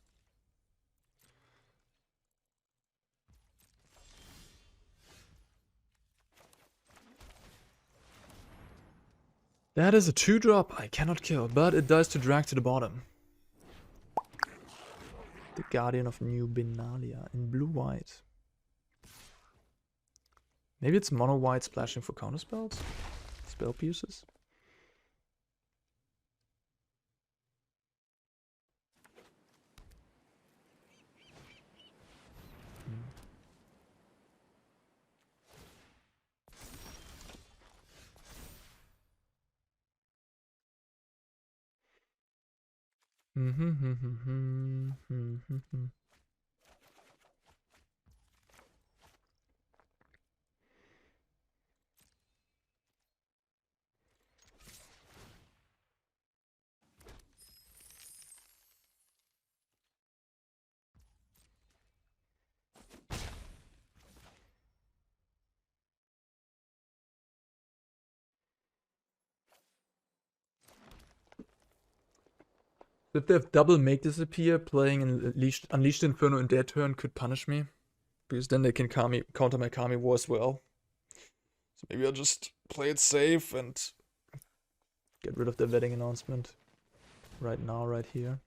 That is a 2-drop I cannot kill, but it does to drag to the bottom. The Guardian of New Benalia in blue-white. Maybe it's mono-white splashing for counterspells? Spell pierces? If they have double Make Disappear, playing Unleash the Inferno in their turn could punish me. Because then they can counter my Kami War as well. So maybe I'll just play it safe and get rid of the vetting announcement right now, right here.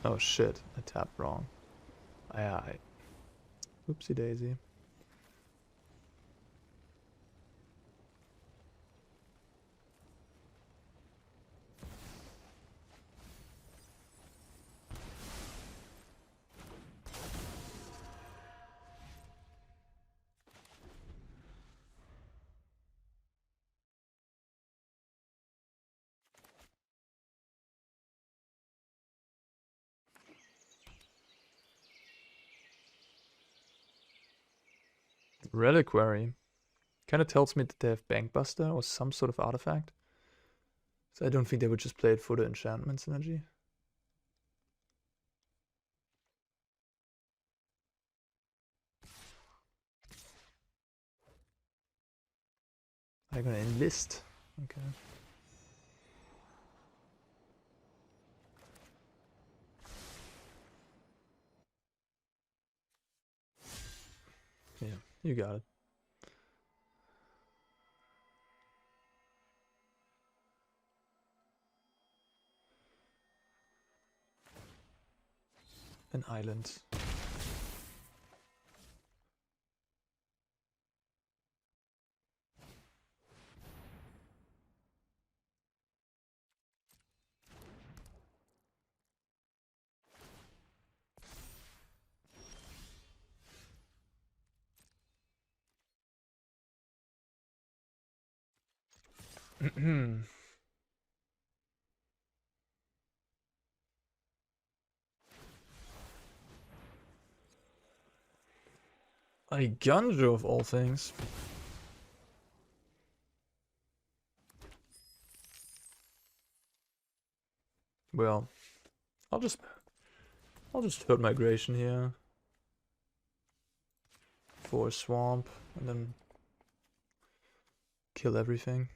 Oh shit, I tapped wrong. Aye. Oopsie daisy. Reliquary. Kind of tells me that they have Bankbuster or some sort of artifact. So I don't think they would just play it for the enchantment synergy. I'm gonna enlist. Okay. Yeah, you got it. An island. A Gunjo of all things. Well, I'll just hurt migration here for a swamp and then kill everything.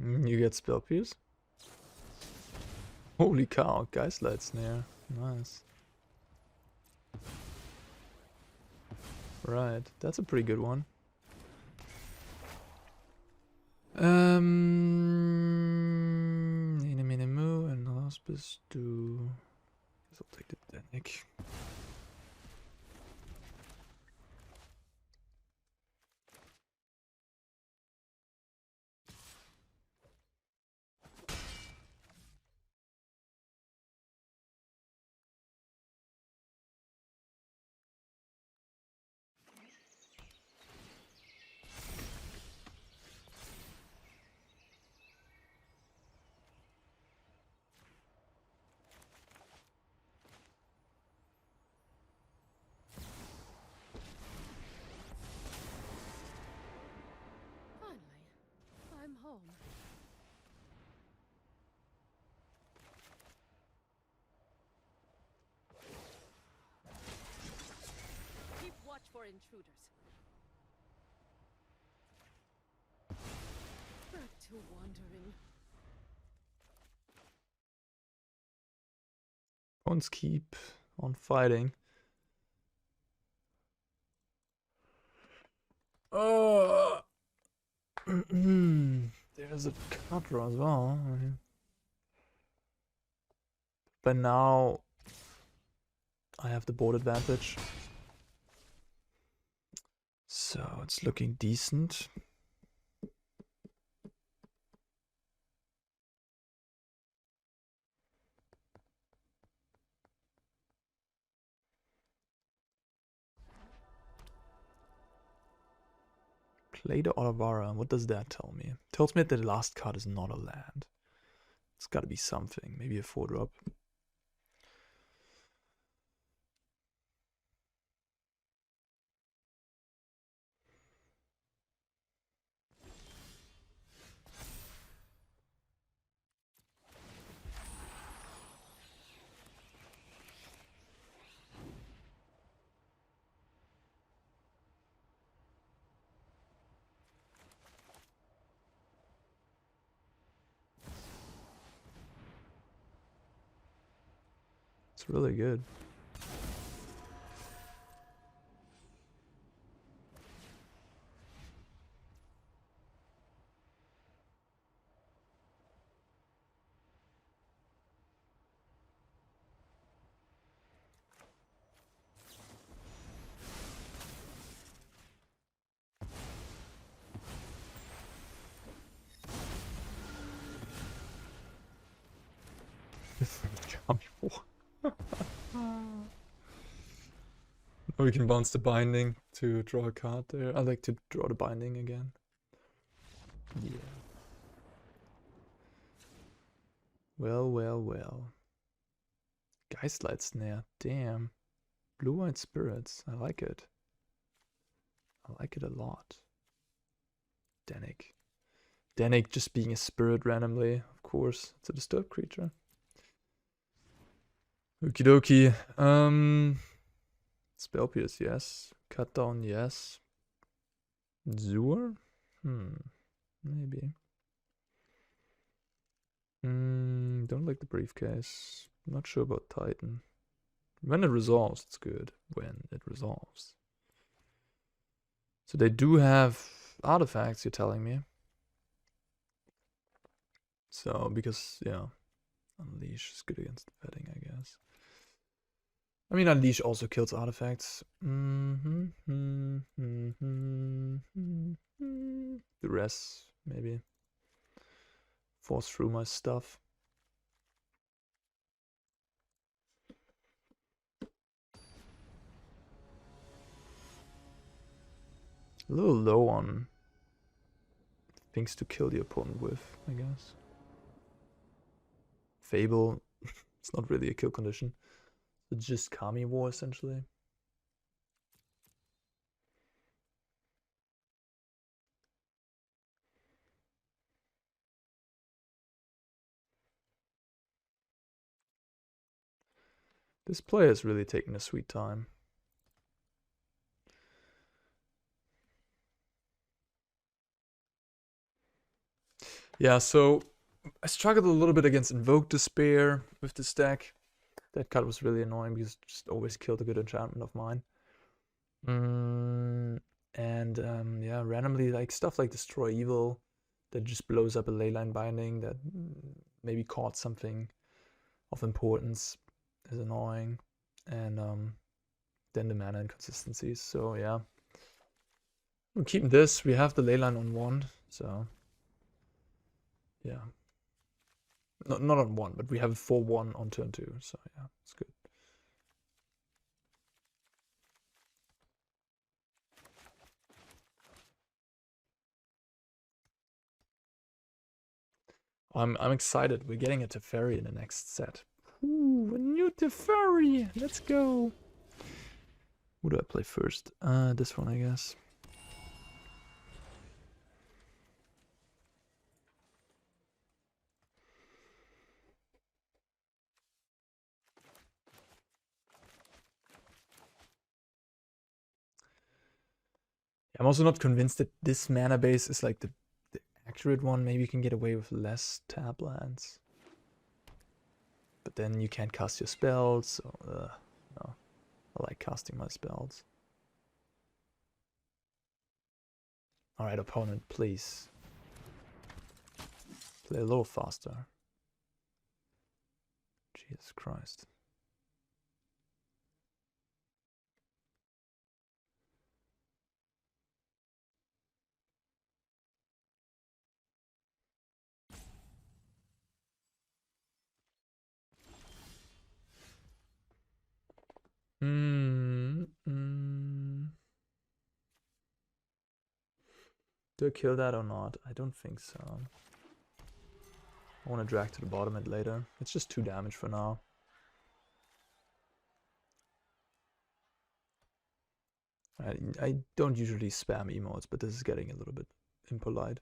You get spell pierce. Holy cow, Geistlight Snare. Nice. Right, that's a pretty good one. Minimu and Hospice do. Guess I'll take the Denic. I'm home. Keep watch for intruders. to wandering. Let's keep on fighting. Oh, there's a cut draw as well. But now I have the board advantage. So it's looking decent. Play the Olivara. What does that tell me? It tells me that the last card is not a land. It's gotta be something. Maybe a 4-drop. It's really good. Or we can bounce the binding to draw a card there. I like to draw the binding again. Yeah. Well, well, well. Geistlight Snare. Damn. Blue-White Spirits. I like it. I like it a lot. Danik. Danik just being a spirit randomly, of course. It's a disturbed creature. Okie dokie. Spell Pierce, yes. Cut down, yes. Zur? Maybe. Don't like the Briefcase. Not sure about Titan. When it resolves, it's good. When it resolves. So they do have artifacts, you're telling me. So, because, yeah. Unleash is good against vetting, I guess. I mean, Unleash also kills artifacts. Duress, maybe. Force through my stuff. A little low on things to kill the opponent with, I guess. Fable, it's not really a kill condition. It's just Kami War, essentially. This player is really taking a sweet time. Yeah, so I struggled a little bit against Invoke Despair with this deck. That card was really annoying because it just always killed a good enchantment of mine. Yeah, randomly, like stuff like Destroy Evil that just blows up a Leyline Binding that maybe caught something of importance is annoying. And then the mana inconsistencies. So yeah, we're keeping this. We have the Leyline on 1, so yeah. Not on 1, but we have a 4-1 on turn 2, so yeah, it's good. I'm excited. We're getting a Teferi in the next set. Ooh, a new Teferi! Let's go! What do I play first? This one, I guess. I'm also not convinced that this mana base is like the accurate one, maybe you can get away with less tap lands. But then you can't cast your spells, so no. I like casting my spells. Alright, opponent, please. Play a little faster. Jesus Christ. Do I kill that or not? I don't think so. I want to drag to the bottom it later. It's just 2 damage for now. I don't usually spam emotes, but this is getting a little bit impolite.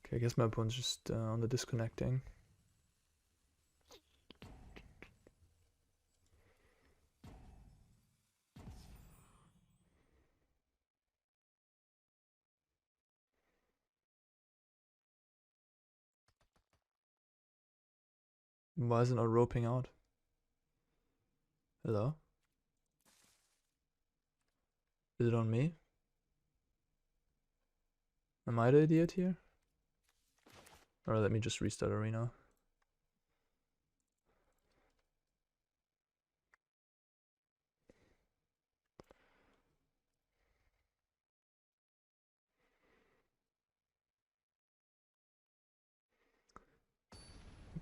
Okay, I guess my opponent's just on the disconnecting. Why is it not roping out? Hello? Is it on me? Am I the idiot here? Or let me just restart arena.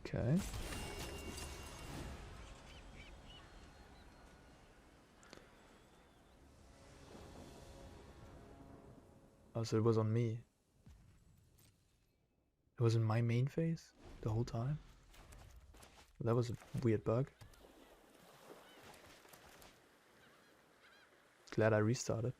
Okay. Oh, so it was on me. It was in my main phase the whole time? That was a weird bug. Glad I restarted.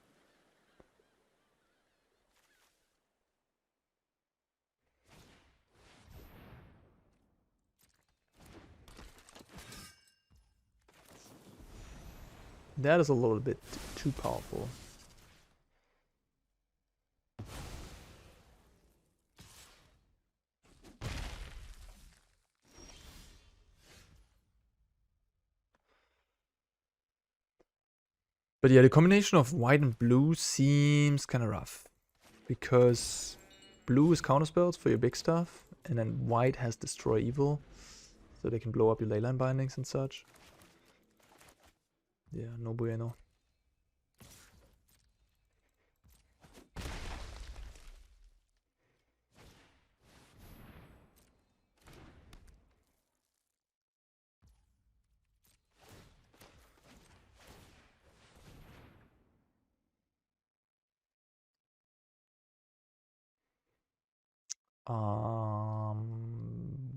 That is a little bit too powerful. But yeah, the combination of white and blue seems kind of rough. Because blue is counterspells for your big stuff, and then white has Destroy Evil, so they can blow up your Leyline Bindings and such. Yeah, no bueno.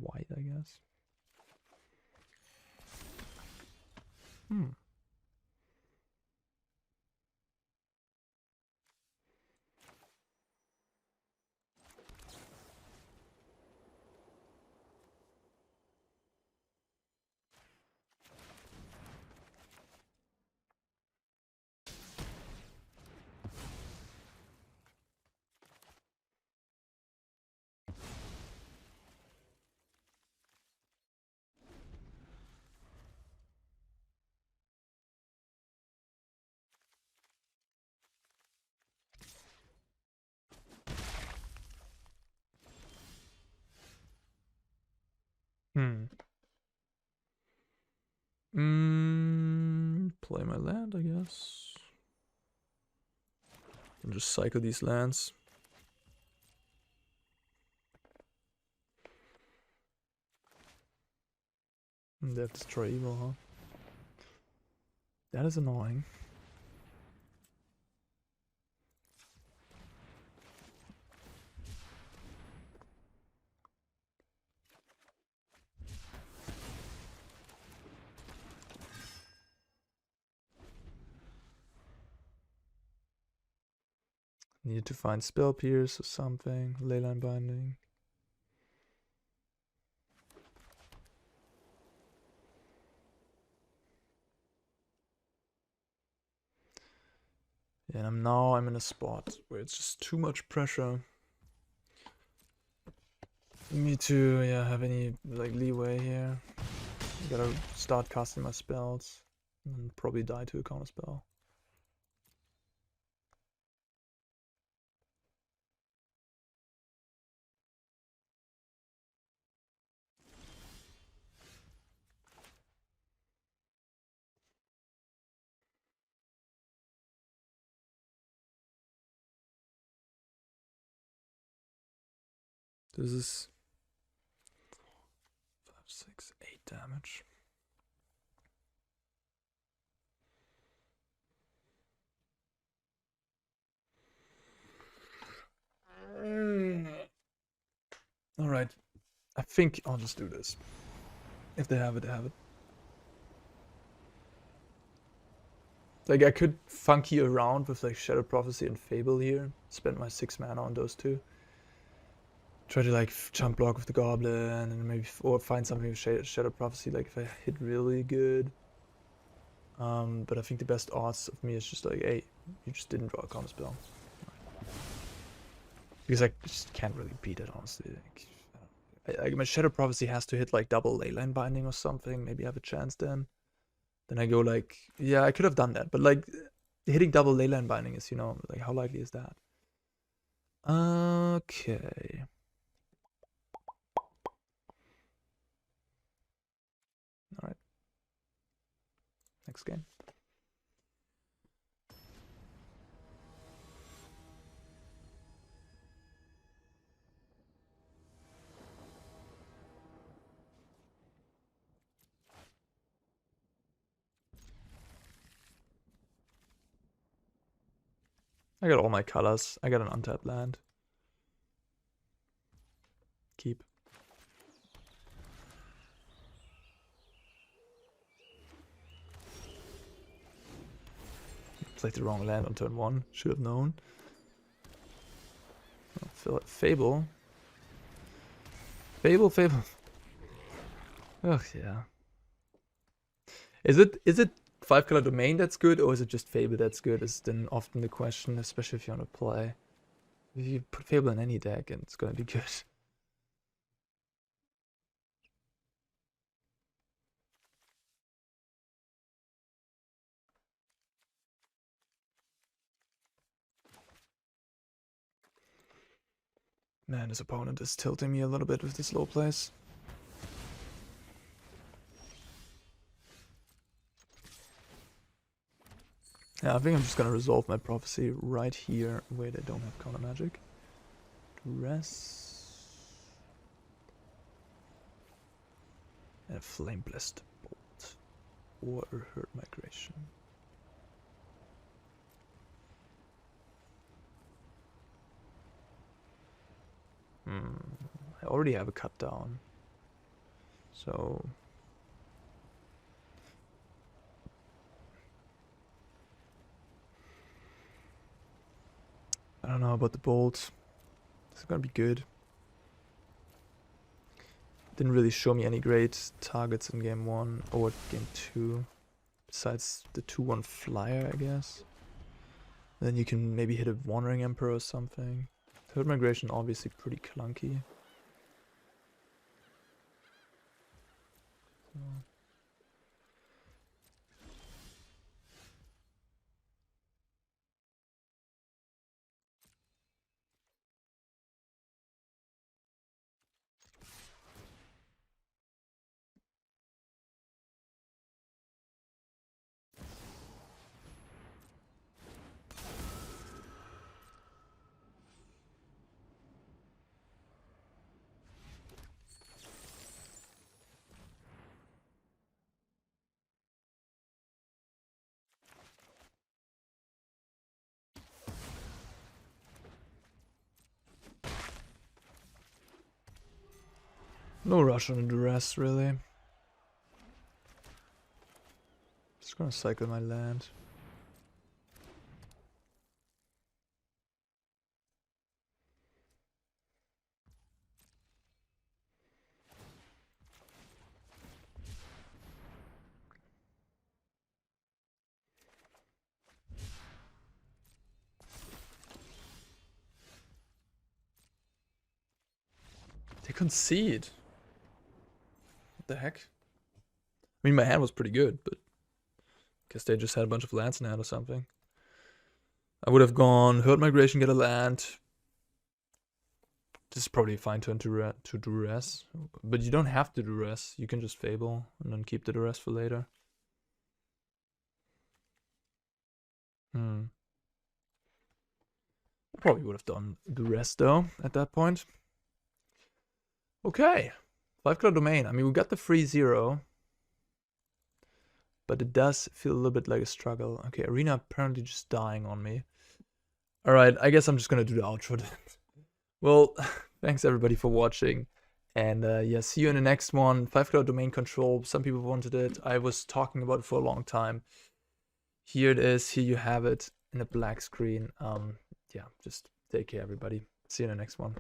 White, I guess. Play my land, I guess. And just cycle these lands. And they have Destroy Evil, huh? That is annoying. Needed to find Spell Pierce or something. Leyline Binding. Yeah, and I'm in a spot where it's just too much pressure for me to have any like leeway here. I gotta start casting my spells and probably die to a counter spell. This is 5, 6, 8 damage. Alright. I think I'll just do this. If they have it, they have it. Like, I could funky around with like Shadow Prophecy and Fable here. Spend my 6 mana on those two. Try to like jump block with the Goblin and maybe or find something with Shadow Prophecy, like if I hit really good. But I think the best odds of me is just like, hey, you just didn't draw a counter spell. Because I just can't really beat it, honestly. Like, my Shadow Prophecy has to hit like double Leyline Binding or something. Maybe I have a chance then. Then I go like, yeah, I could have done that. But like, hitting double Leyline Binding is, you know, like how likely is that? Okay. Alright. Next game. I got all my colors. I got an untapped land. Keep. Played the wrong land on turn 1. Should have known. Oh, Fable. Fable. Ugh, yeah. Is it 5-color domain that's good, or is it just Fable that's good? Is then often the question, especially if you want to play. If you put Fable in any deck, and it's gonna be good. Man, his opponent is tilting me a little bit with this low place. Yeah, I think I'm just gonna resolve my prophecy right here where they don't have counter magic. Duress. And a Flame Blessed Bolt. Or a Herd Migration. I already have a cut down. So I don't know about the bolt. It's gonna be good. Didn't really show me any great targets in game 1 or game 2. Besides the 2/1 flyer, I guess. Then you can maybe hit a Wandering Emperor or something. Third Migration obviously pretty clunky. So. No rush on the Duress, really. Just gonna cycle my land. They concede. What the heck? I mean, my hand was pretty good, but guess they just had a bunch of lands in hand or something. I would have gone Herd Migration, get a land. This is probably a fine turn to Duress. But you don't have to Duress. You can just Fable and then keep the Duress for later. Probably would have done Duress though at that point. Okay. 5-color domain. I mean, we got the free 0. But it does feel a little bit like a struggle. Okay, Arena apparently just dying on me. Alright, I guess I'm just gonna do the outro then. Well, thanks everybody for watching. And yeah, see you in the next one. 5-color domain control. Some people wanted it. I was talking about it for a long time. Here it is. Here you have it in a black screen. Yeah, just take care everybody. See you in the next one.